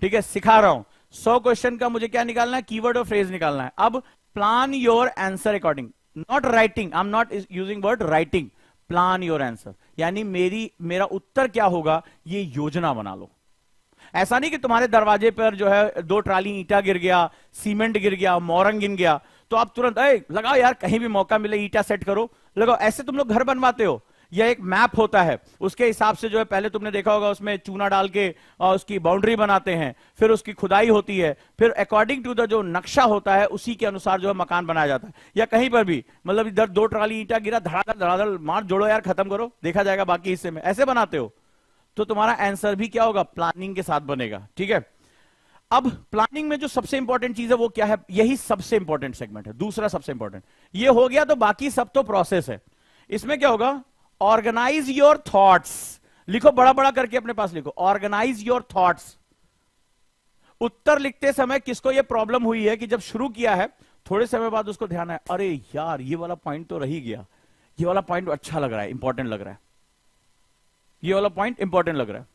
ठीक है, सिखा रहा हूं। 100 क्वेश्चन का मुझे क्या निकालना है? कीवर्ड और फ्रेज निकालना है। अब plan your answer according, not writing, I am not using word writing. Plan your answer यानी मेरा उत्तर क्या होगा, ये योजना बना लो। ऐसा नहीं कि तुम्हारे दरवाजे पर जो है 2 ट्राली ईंटा गिर गया, सीमेंट गिर गया, मोरंग गिर गया, तो आप तुरंत लगाओ यार, कहीं भी मौका मिले ईंटा सेट करो, लगाओ। ऐसे तुम लोग घर बनवाते हो। यह एक मैप होता है, उसके हिसाब से जो है, पहले तुमने देखा होगा उसमें चूना डाल के उसकी बाउंड्री बनाते हैं, फिर उसकी खुदाई होती है, फिर अकॉर्डिंग टू द जो नक्शा होता है उसी के अनुसार जो है मकान बनाया जाता है। या कहीं पर भी मतलब इधर 2 ट्राली ईंटा गिरा, धड़ाधड़ धड़ाधड़ मार, जोड़ो यार, खत्म करो, देखा जाएगा बाकी हिस्से में। ऐसे बनाते हो तो तुम्हारा आंसर भी क्या होगा? प्लानिंग के साथ बनेगा। ठीक है, अब प्लानिंग में जो सबसे इंपॉर्टेंट चीज है वो क्या है? यही सबसे इंपॉर्टेंट सेगमेंट है, दूसरा सबसे इंपॉर्टेंट। ये हो गया तो बाकी सब तो प्रोसेस है। इसमें क्या होगा? Organize your thoughts. लिखो, बड़ा बड़ा करके अपने पास लिखो, ऑर्गेनाइज योर थॉट्स। उत्तर लिखते समय किसको यह प्रॉब्लम हुई है कि जब शुरू किया है थोड़े समय बाद उसको ध्यान है, अरे यार ये वाला पॉइंट तो रह ही गया, ये वाला पॉइंट अच्छा लग रहा है, इंपॉर्टेंट लग रहा है, ये वाला पॉइंट इंपॉर्टेंट लग रहा है।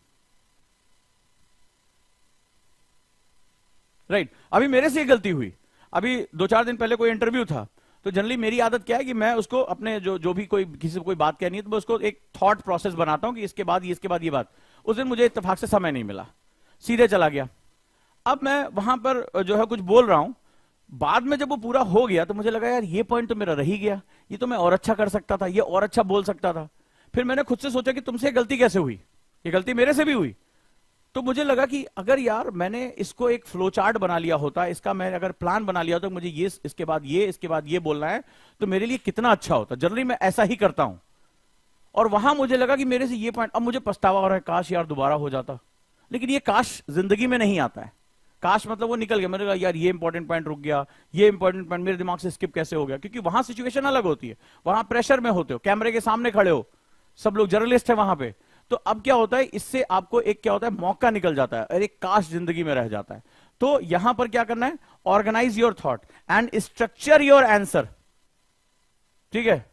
राइट, अभी मेरे से गलती हुई। अभी 2-4 दिन पहले कोई इंटरव्यू था, तो जनरली मेरी आदत क्या है कि मैं उसको अपने जो भी कोई किसी को कोई बात कहनी है तो मैं उसको एक थॉट प्रोसेस बनाता हूं कि इसके बाद ये, इसके बाद ये बात। उस दिन मुझे इत्तेफाक से समय नहीं मिला, सीधे चला गया। अब मैं वहां पर जो है कुछ बोल रहा हूं, बाद में जब वो पूरा हो गया तो मुझे लगा यार ये पॉइंट तो मेरा रह ही गया, ये तो मैं और अच्छा कर सकता था, ये और अच्छा बोल सकता था। फिर मैंने खुद से सोचा कि तुमसे गलती कैसे हुई, ये गलती मेरे से भी हुई। तो मुझे लगा कि अगर यार मैंने इसको एक फ्लो चार्ट बना लिया होता, इसका मैं अगर प्लान बना लिया होता, मुझे ये इसके बाद ये, इसके बाद ये बोलना है, तो मेरे लिए कितना अच्छा होता। जनरली मैं ऐसा ही करता हूं। और वहां मुझे लगा कि मेरे से ये पॉइंट, अब मुझे पछतावा हो रहा है, काश यार दोबारा हो जाता। लेकिन ये काश जिंदगी में नहीं आता है। काश मतलब वो निकल गया, मैंने कहा यार ये इंपॉर्टेंट पॉइंट रुक गया, ये इंपॉर्टेंट पॉइंट मेरे दिमाग से स्किप कैसे हो गया। क्योंकि वहां सिचुएशन अलग होती है, वहां प्रेशर में होते हो, कैमरे के सामने खड़े हो, सब लोग जर्नलिस्ट है वहां पे। तो अब क्या होता है, इससे आपको एक क्या होता है, मौका निकल जाता है, अरे काश जिंदगी में रह जाता है। तो यहां पर क्या करना है? Organize your thought and structure your answer. ठीक है,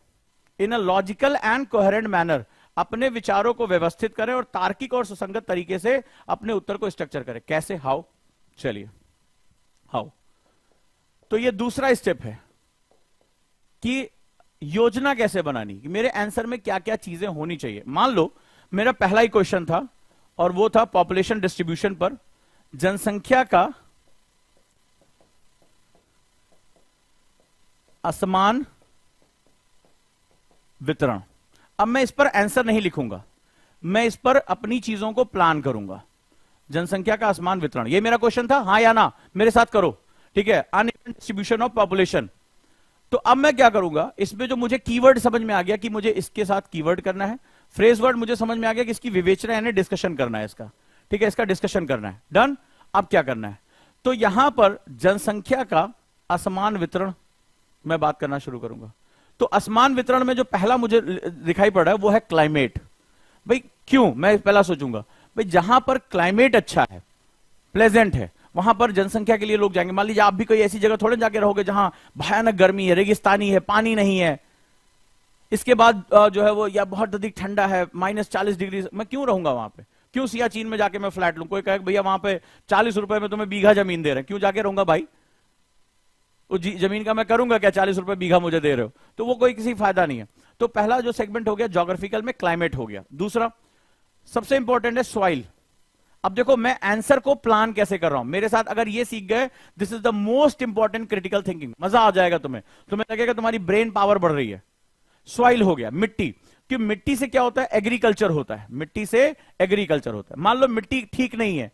in a logical and coherent manner. अपने विचारों को व्यवस्थित करें और तार्किक और सुसंगत तरीके से अपने उत्तर को स्ट्रक्चर करें। कैसे? हाउ? चलिए, हाउ। तो ये दूसरा स्टेप है कि योजना कैसे बनानी, कि मेरे आंसर में क्या क्या चीजें होनी चाहिए। मान लो मेरा पहला ही क्वेश्चन था और वो था पॉपुलेशन डिस्ट्रीब्यूशन पर, जनसंख्या का असमान वितरण। अब मैं इस पर आंसर नहीं लिखूंगा, मैं इस पर अपनी चीजों को प्लान करूंगा। जनसंख्या का असमान वितरण, ये मेरा क्वेश्चन था, हाँ या ना, मेरे साथ करो। ठीक है, अनइवन डिस्ट्रीब्यूशन ऑफ पॉपुलेशन। तो अब मैं क्या करूंगा, इसमें जो मुझे कीवर्ड समझ में आ गया कि मुझे इसके साथ कीवर्ड करना है, फ्रेज वर्ड मुझे समझ में आ गया कि इसकी विवेचना यानी डिस्कशन करना है इसका। ठीक है, इसका डिस्कशन करना है, डन। अब क्या करना है, तो यहां पर जनसंख्या का असमान वितरण मैं बात करना शुरू करूंगा। तो असमान वितरण में जो पहला मुझे दिखाई पड़ रहा है वो है क्लाइमेट। भाई क्यों, मैं पहला सोचूंगा भाई जहां पर क्लाइमेट अच्छा है, प्लेजेंट है, वहां पर जनसंख्या के लिए लोग जाएंगे। मान लीजिए आप भी कोई ऐसी जगह थोड़े जाके रहोगे जहां भयानक गर्मी है, रेगिस्तानी है, पानी नहीं है, इसके बाद जो है वो या बहुत अधिक ठंडा है, -40 डिग्री, मैं क्यों रहूंगा वहां पे? क्यों सियाचिन में जाके मैं फ्लैट लूं? कोई कहे भैया वहां पे 40 रुपए में तुम्हें बीघा जमीन दे रहे हैं, क्यों जाके रहूंगा भाई? उस जमीन का मैं करूंगा क्या? 40 रुपए बीघा मुझे दे रहे हो, तो वो कोई किसी फायदा नहीं है। तो पहला जो सेगमेंट हो गया ज्योग्राफिकल में, क्लाइमेट हो गया। दूसरा सबसे इंपॉर्टेंट है सॉइल। अब देखो मैं आंसर को प्लान कैसे कर रहा हूं, मेरे साथ अगर ये सीख गए, this is the most important critical thinking, मजा आ जाएगा तुम्हें, तुम्हें लगेगा तुम्हारी ब्रेन पावर बढ़ रही है। सॉइल हो गया, मिट्टी, कि मिट्टी से क्या होता है? एग्रीकल्चर होता है, मिट्टी से एग्रीकल्चर होता है। मान लो मिट्टी ठीक नहीं है,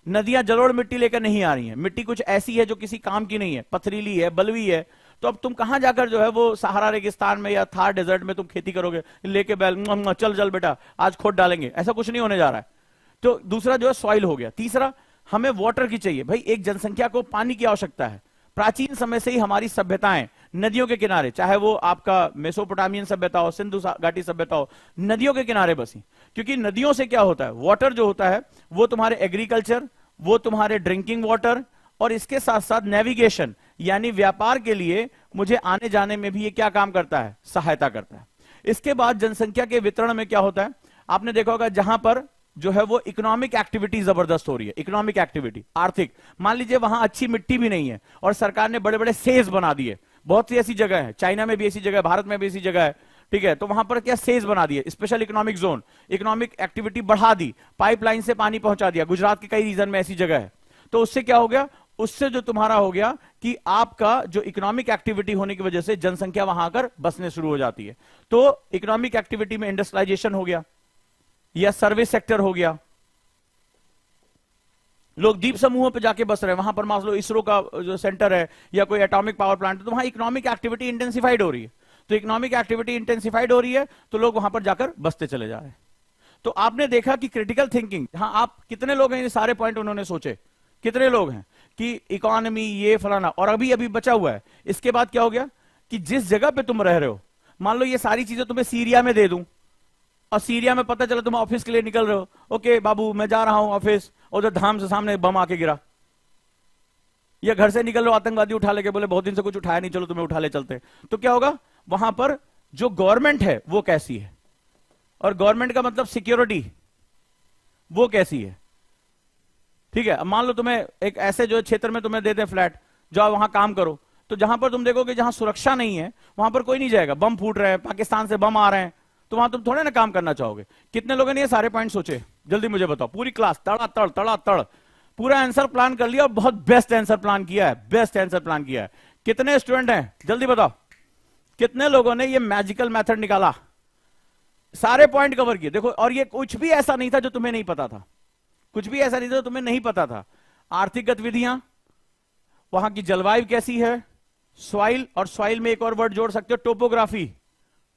नदियां जलोढ़ मिट्टी लेकर नहीं आ रही हैं, मिट्टी कुछ ऐसी है जो किसी काम की नहीं है, पथरीली है, बलुई है, तो अब तुम कहां जाकर जो है वो सहारा रेगिस्तान में या थार डेजर्ट में तुम खेती करोगे? लेके बैल चल चल बेटा आज खोद डालेंगे, ऐसा कुछ नहीं होने जा रहा है। तो दूसरा जो है सॉइल हो गया। तीसरा हमें वाटर की चाहिए। भाई एक जनसंख्या को पानी की आवश्यकता है। प्राचीन समय से ही हमारी सभ्यताएं नदियों के किनारे, चाहे वो आपका मेसोपोटामियन सभ्यता हो, सिंधु घाटी सभ्यता हो, नदियों के किनारे बसी। क्योंकि नदियों से क्या होता है, वाटर जो होता है वो तुम्हारे एग्रीकल्चर, वो तुम्हारे ड्रिंकिंग वाटर, और इसके साथ साथ नेविगेशन यानी व्यापार के लिए मुझे आने जाने में भी ये क्या काम करता है? सहायता करता है। इसके बाद जनसंख्या के वितरण में क्या होता है? आपने देखा होगा जहां पर जो है वो इकोनॉमिक एक्टिविटी जबरदस्त हो रही है। इकोनॉमिक एक्टिविटी, आर्थिक, मान लीजिए वहां अच्छी मिट्टी भी नहीं है और सरकार ने बड़े बड़े सेज बना दिए, बहुत सी ऐसी जगह है, चाइना में भी ऐसी जगह है, भारत में भी ऐसी जगह है, ठीक है, तो वहां पर क्या सेज बना दिए, special economic zone, economic activity बढ़ा दी, पाइपलाइन से पानी पहुंचा दिया, गुजरात के कई रीजन में ऐसी जगह है। तो उससे क्या हो गया? उससे जो तुम्हारा हो गया कि आपका जो इकोनॉमिक एक्टिविटी होने की वजह से जनसंख्या वहां आकर बसने शुरू हो जाती है। तो इकोनॉमिक एक्टिविटी में इंडस्ट्रियलाइजेशन हो गया या सर्विस सेक्टर हो गया, लोग द्वीप समूहों पे जाके बस रहे हैं, वहां पर मान लो इसरो का जो सेंटर है या कोई एटॉमिक पावर प्लांट है, तो वहां इकोनॉमिक एक्टिविटी इंटेंसिफाइड हो रही है। तो इकोनॉमिक एक्टिविटी इंटेंसिफाइड हो रही है तो लोग वहां पर जाकर बसते चले जा रहे हैं। तो आपने देखा कि क्रिटिकल थिंकिंग, हाँ आप कितने लोग हैं ये सारे पॉइंट उन्होंने सोचे, कितने लोग हैं कि इकोनॉमी ये फलाना, और अभी अभी बचा हुआ है। इसके बाद क्या हो गया कि जिस जगह पे तुम रह रहे हो, मान लो ये सारी चीजें तुम्हें सीरिया में दे दूं और सीरिया में पता चला तुम ऑफिस के लिए निकल रहे हो, ओके बाबू मैं जा रहा हूं ऑफिस, उधर धाम से सामने बम आके गिरा, या घर से निकल रहे हो आतंकवादी उठा लेके बोले बहुत दिन से कुछ उठाया नहीं, चलो तुम्हें उठा ले चलते, तो क्या होगा? वहां पर जो गवर्नमेंट है वो कैसी है, और गवर्नमेंट का मतलब सिक्योरिटी वो कैसी है, ठीक है। अब मान लो तुम्हें एक ऐसे जो क्षेत्र में तुम्हें दे दें फ्लैट, जाओ वहां काम करो, तो जहां पर तुम देखोगे जहां सुरक्षा नहीं है वहां पर कोई नहीं जाएगा, बम फूट रहे हैं, पाकिस्तान से बम आ रहे हैं, तो वहां तुम थोड़े ना काम करना चाहोगे। कितने लोगों ने ये सारे पॉइंट सोचे? जल्दी मुझे बताओ। पूरी क्लास तड़ा तड़ पूरा आंसर प्लान कर लिया और बहुत बेस्ट आंसर प्लान किया है, बेस्ट आंसर प्लान किया है। कितने स्टूडेंट हैं जल्दी बताओ, कितने लोगों ने ये मैजिकल मेथड निकाला, सारे पॉइंट कवर किए? देखो, और ये कुछ भी ऐसा नहीं था जो तुम्हें नहीं पता था, कुछ भी ऐसा नहीं था जो तुम्हें नहीं पता था। आर्थिक गतिविधियां, वहां की जलवायु कैसी है, सॉइल, और सॉइल में एक और वर्ड जोड़ सकते हो टोपोग्राफी।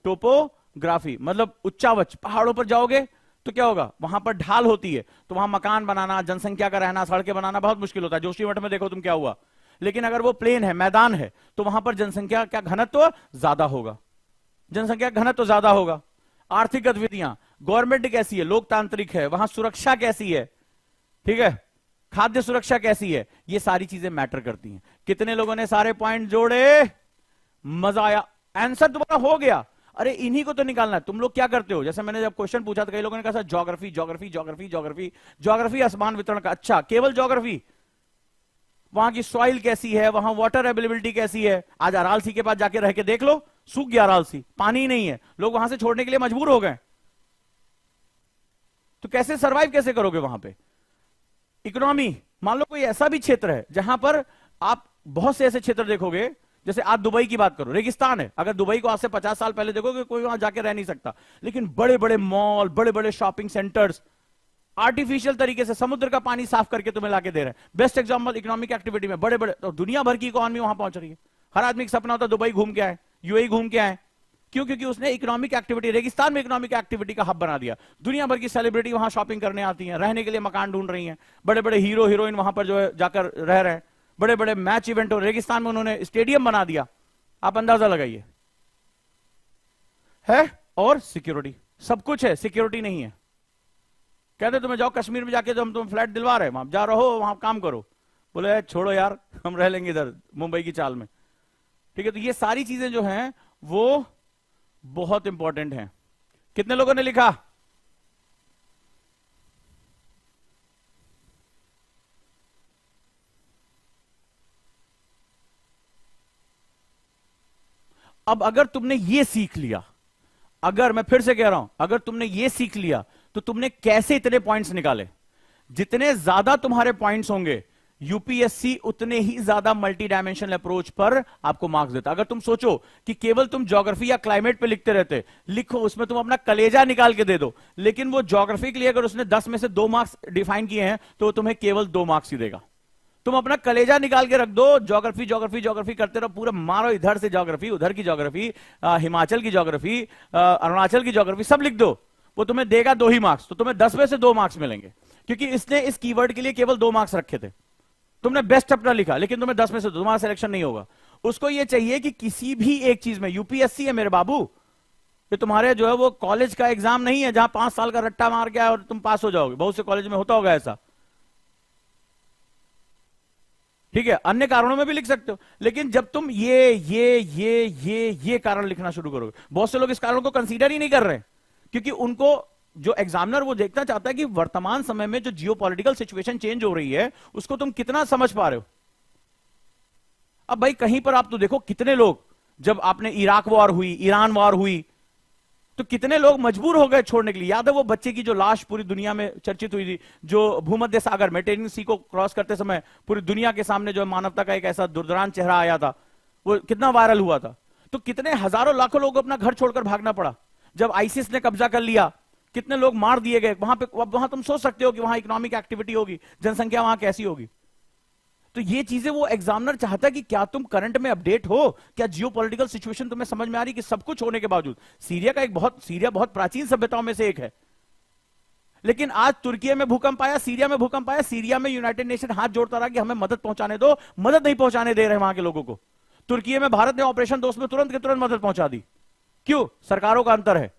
टोपोग्राफी मतलब उच्चावच, पहाड़ों पर जाओगे तो क्या होगा? वहां पर ढाल होती है, तो वहां मकान बनाना, जनसंख्या का रहना, सड़कें बनाना बहुत मुश्किल होता है। जोशीमठ में देखो तुम क्या हुआ। लेकिन अगर वो प्लेन है, मैदान है, तो वहां पर जनसंख्या का घनत्व ज्यादा होगा, जनसंख्या का घनत्व ज्यादा होगा। आर्थिक गतिविधियां, गवर्नमेंट कैसी है, लोकतांत्रिक है, वहां सुरक्षा कैसी है, ठीक है, खाद्य सुरक्षा कैसी है, ये सारी चीजें मैटर करती हैं। कितने लोगों ने सारे पॉइंट जोड़े? मजा आया, आंसर तुम्हारा हो गया। अरे इन्हीं को तो निकालना है। तुम लोग क्या करते हो? जैसे मैंने जब क्वेश्चन पूछा तो कई लोगों ने कहा geography geography geography geography geography आसमान वितरण का। अच्छा, केवल ज्योग्राफी? वहां की सॉइल कैसी है, वहां वाटर अवेलेबिलिटी कैसी है? आज अराल सी के पास जाके रह के देख लो, सूख गया अराल सी, पानी ही नहीं है, लोग वहां से छोड़ने के लिए मजबूर हो गए, तो कैसे सरवाइव कैसे करोगे वहां पे? इकोनॉमी, मान लो कोई ऐसा भी क्षेत्र है जहां पर आप बहुत से ऐसे क्षेत्र देखोगे, जैसे आप दुबई की बात करो, रेगिस्तान है, अगर दुबई को आज से 50 साल पहले देखोगे कोई वहां जाके रह नहीं सकता, लेकिन बड़े बड़े मॉल, बड़े बड़े शॉपिंग सेंटर्स, आर्टिफिशियल तरीके से समुद्र का पानी साफ करके तुम्हें लाके दे रहे हैं। बेस्ट एग्जांपल इकोनॉमिक एक्टिविटी में बड़े बड़े, तो दुनिया भर की इकोनॉमी वहां पहुंच रही है। हर आदमी का सपना होता है दुबई घूम के आए, यूएई घूम के आए, क्यों? क्योंकि उसने इकोनॉमिक एक्टिविटी, रेगिस्तान में इकोनॉमिक एक्टिविटी का हब बना दिया। दुनिया भर की सेलिब्रिटी वहां शॉपिंग करने आती हैं, रहने के लिए मकान ढूंढ रही हैं, बड़े बड़े हीरो हीरोइन वहां पर जो है जाकर रह रहे हैं, बड़े बड़े मैच इवेंट हो, रेगिस्तान में उन्होंने स्टेडियम बना दिया, आप अंदाजा लगाइए। है और सिक्योरिटी, सब कुछ है, सिक्योरिटी नहीं है। कहते तुम्हें जाओ कश्मीर में जाके, जो हम तुम्हें फ्लैट दिलवा रहे हैं, वहां जा रहो, वहां काम करो। बोले छोड़ो यार, हम रह लेंगे इधर मुंबई की चाल में। ठीक है, तो ये सारी चीजें जो हैं वो बहुत इंपॉर्टेंट हैं। कितने लोगों ने लिखा? अब अगर तुमने ये सीख लिया, अगर मैं फिर से कह रहा हूं, अगर तुमने ये सीख लिया तो तुमने कैसे इतने पॉइंट्स निकाले। जितने ज्यादा तुम्हारे पॉइंट्स होंगे, यूपीएससी उतने ही ज्यादा मल्टी डायमेंशनल अप्रोच पर आपको मार्क्स देता। अगर तुम सोचो कि केवल तुम ज्योग्राफी या क्लाइमेट पे लिखते रहते, लिखो, उसमें तुम अपना कलेजा निकाल के दे दो, लेकिन वो ज्योग्राफी के लिए अगर उसने 10 में से 2 मार्क्स डिफाइन किए हैं तो तुम्हें केवल 2 मार्क्स ही देगा। तुम अपना कलेजा निकाल के रख दो, ज्योग्राफी ज्योग्राफी ज्योग्राफी करते रहो, पूरा मारो, इधर से ज्योग्राफी, उधर की ज्योग्राफी, हिमाचल की ज्योग्राफी, अरुणाचल की ज्योग्राफी, सब लिख दो, वो तुम्हें देगा 2 ही मार्क्स। तो तुम्हें 10 में से 2 मार्क्स मिलेंगे, क्योंकि इसने इस कीवर्ड के लिए केवल 2 मार्क्स रखे थे। तुमने बेस्ट अपना लिखा, लेकिन तुम्हें 10 में से 2, तुम्हारा सिलेक्शन नहीं होगा। उसको ये चाहिए कि किसी भी एक चीज में, यूपीएससी है मेरे बाबू, ये तुम्हारे जो है वो कॉलेज का एग्जाम नहीं है जहां 5 साल का रट्टा मार के और तुम पास हो जाओगे। बहुत से कॉलेज में होता होगा ऐसा, ठीक है, अन्य कारणों में भी लिख सकते हो, लेकिन जब तुम ये कारण लिखना शुरू करोगे, बहुत से लोग इस कारण को कंसीडर ही नहीं कर रहे, क्योंकि उनको जो एग्जामिनर वो देखना चाहता है कि वर्तमान समय में जो जियोपॉलिटिकल सिचुएशन चेंज हो रही है उसको तुम कितना समझ पा रहे हो। अब भाई कहीं पर आप तो देखो, कितने लोग, जब आपने इराक वॉर हुई, ईरान वॉर हुई, तो कितने लोग मजबूर हो गए छोड़ने के लिए। याद है वो बच्चे की जो लाश पूरी दुनिया में चर्चित हुई थी, जो भूमध्य सागर मेडिटेरियन सी को क्रॉस करते समय पूरी दुनिया के सामने जो मानवता का एक ऐसा दुर्दरान चेहरा आया था, वो कितना वायरल हुआ था। तो कितने हजारों लाखों लोग अपना घर छोड़कर भागना पड़ा। जब आईसिस ने कब्जा कर लिया, कितने लोग मार दिए गए वहां पे। वहां तुम सोच सकते हो कि वहां इकोनॉमिक एक्टिविटी होगी, जनसंख्या वहां कैसी होगी। तो ये चीजें वो एग्जामिनर चाहता है कि क्या तुम करंट में अपडेट हो, क्या जियोपॉलिटिकल सिचुएशन तुम्हें समझ में आ रही, कि सब कुछ होने के बावजूद सीरिया बहुत प्राचीन सभ्यताओं में से एक है, लेकिन आज तुर्की में भूकंप आया, सीरिया में भूकंप आया, सीरिया में यूनाइटेड नेशन हाथ जोड़ता रहा कि हमें मदद पहुंचाने दो, मदद नहीं पहुंचाने दे रहे वहां के लोगों को। तुर्की में भारत ने ऑपरेशन दोस्त में तुरंत के तुरंत मदद पहुंचा दी। क्यों? सरकारों का अंतर है।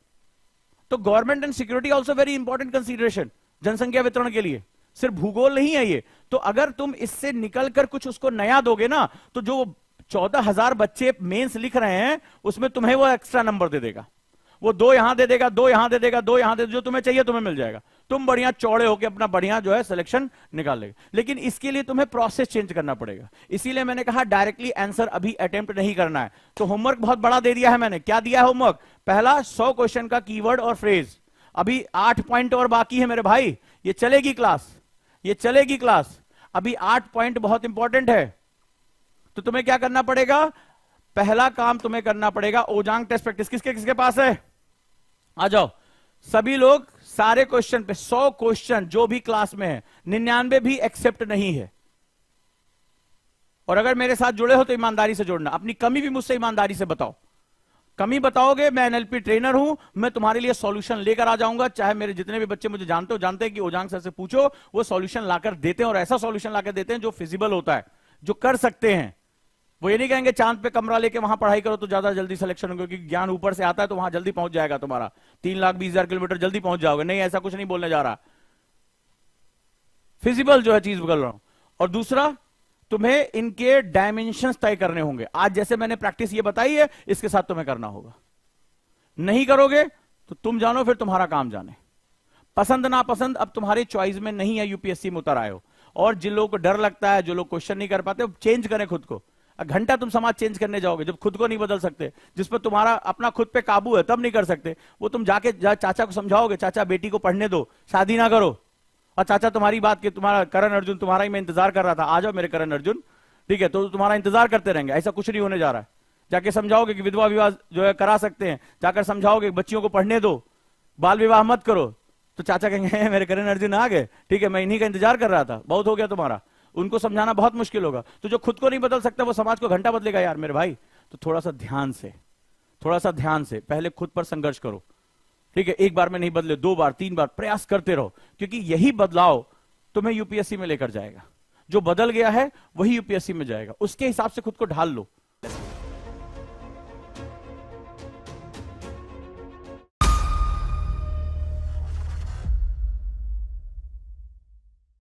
तो government and security also very important consideration जनसंख्या वितरण के लिए, सिर्फ भूगोल नहीं है ये। तो अगर तुम इससे निकलकर कुछ उसको नया दोगे ना, तो जो 14,000 बच्चे मेंस लिख रहे हैं उसमें तुम्हें वो एक्स्ट्रा नंबर दे देगा, वो 2 यहां दे देगा, 2 यहां दे देगा, 2 यहां दे, जो तुम्हें चाहिए तुम्हें मिल जाएगा। तुम बढ़िया चौड़े होकर अपना बढ़िया जो है सिलेक्शन निकाल लेगा। लेकिन इसके लिए तुम्हें प्रोसेस चेंज करना पड़ेगा। इसीलिए मैंने कहा डायरेक्टली आंसर अभी अटेम्प्ट नहीं करना है। तो होमवर्क बहुत बड़ा दे दिया है मैंने। क्या दिया है होमवर्क? पहला 100 क्वेश्चन का कीवर्ड और फ्रेज। अभी 8 पॉइंट और बाकी है मेरे भाई, ये चलेगी क्लास, ये चलेगी क्लास। अभी 8 पॉइंट बहुत इंपॉर्टेंट है। तो तुम्हें क्या करना पड़ेगा? पहला काम तुम्हें करना पड़ेगा ओजांग टेस्ट प्रैक्टिस। किसके किसके पास है? आ जाओ सभी लोग, सारे क्वेश्चन पे 100 क्वेश्चन जो भी क्लास में है, 99 भी एक्सेप्ट नहीं है। और अगर मेरे साथ जुड़े हो तो ईमानदारी से जुड़ना, अपनी कमी भी मुझसे ईमानदारी से बताओ। कमी बताओगे, मैं एनएलपी ट्रेनर हूं, मैं तुम्हारे लिए सॉल्यूशन लेकर आ जाऊंगा। चाहे मेरे जितने भी बच्चे मुझे जानते हो, जानते हैं कि ओजांग सर से पूछो, वो सॉल्यूशन लाकर देते हैं, और ऐसा सॉल्यूशन लाकर देते हैं जो फिजिबल होता है, जो कर सकते हैं। वो ये नहीं कहेंगे चांद पे कमरा लेके वहां पढ़ाई करो तो ज्यादा जल्दी सिलेक्शन होगा, क्योंकि ज्ञान ऊपर से आता है तो वहां जल्दी पहुंच जाएगा तुम्हारा, 3,20,000 किलोमीटर जल्दी पहुंच जाओगे। नहीं, ऐसा कुछ नहीं बोलने जा रहा। फिजिबल जो है चीज बोल रहा हूं। और दूसरा, तुम्हें इनके डायमेंशंस तय करने होंगे। आज जैसे मैंने प्रैक्टिस ये बताई है, इसके साथ तुम्हें करना होगा। नहीं करोगे तो तुम जानो, फिर तुम्हारा काम जाने। पसंद ना पसंद अब तुम्हारे चॉइस में नहीं है, यूपीएससी में उतर आए हो। और जिन लोगों को डर लगता है, जो लोग क्वेश्चन नहीं कर पाते, चेंज करें खुद को। घंटा तुम समाज चेंज करने जाओगे जब खुद को नहीं बदल सकते, जिस पर तुम्हारा अपना खुद पे काबू है, तब नहीं कर सकते। वो तुम जाके चाचा को समझाओगे, चाचा बेटी को पढ़ने दो, शादी ना करो। और चाचा तुम्हारी बात के, तुम्हारा करण अर्जुन तुम्हारा ही मैं इंतजार कर रहा था, आ जाओ मेरे करण अर्जुन, ठीक है, तो तुम्हारा इंतजार करते रहेंगे। ऐसा कुछ नहीं होने जा रहा है। जाके समझाओगे कि विधवा विवाह जो है करा सकते हैं, जाकर समझाओगे बच्चियों को पढ़ने दो, बाल विवाह मत करो, तो चाचा कहेंगे मेरे करण अर्जुन आ गए, ठीक है, मैं इन्हीं का इंतजार कर रहा था, बहुत हो गया तुम्हारा। उनको समझाना बहुत मुश्किल होगा। तो जो खुद को नहीं बदल सकता वो समाज को घंटा बदलेगा यार मेरे भाई। तो थोड़ा सा ध्यान से पहले खुद पर संघर्ष करो, ठीक है। एक बार में नहीं बदले, 2 बार 3 बार प्रयास करते रहो, क्योंकि यही बदलाव तुम्हें यूपीएससी में लेकर जाएगा। जो बदल गया है वही यूपीएससी में जाएगा। उसके हिसाब से खुद को ढाल लो।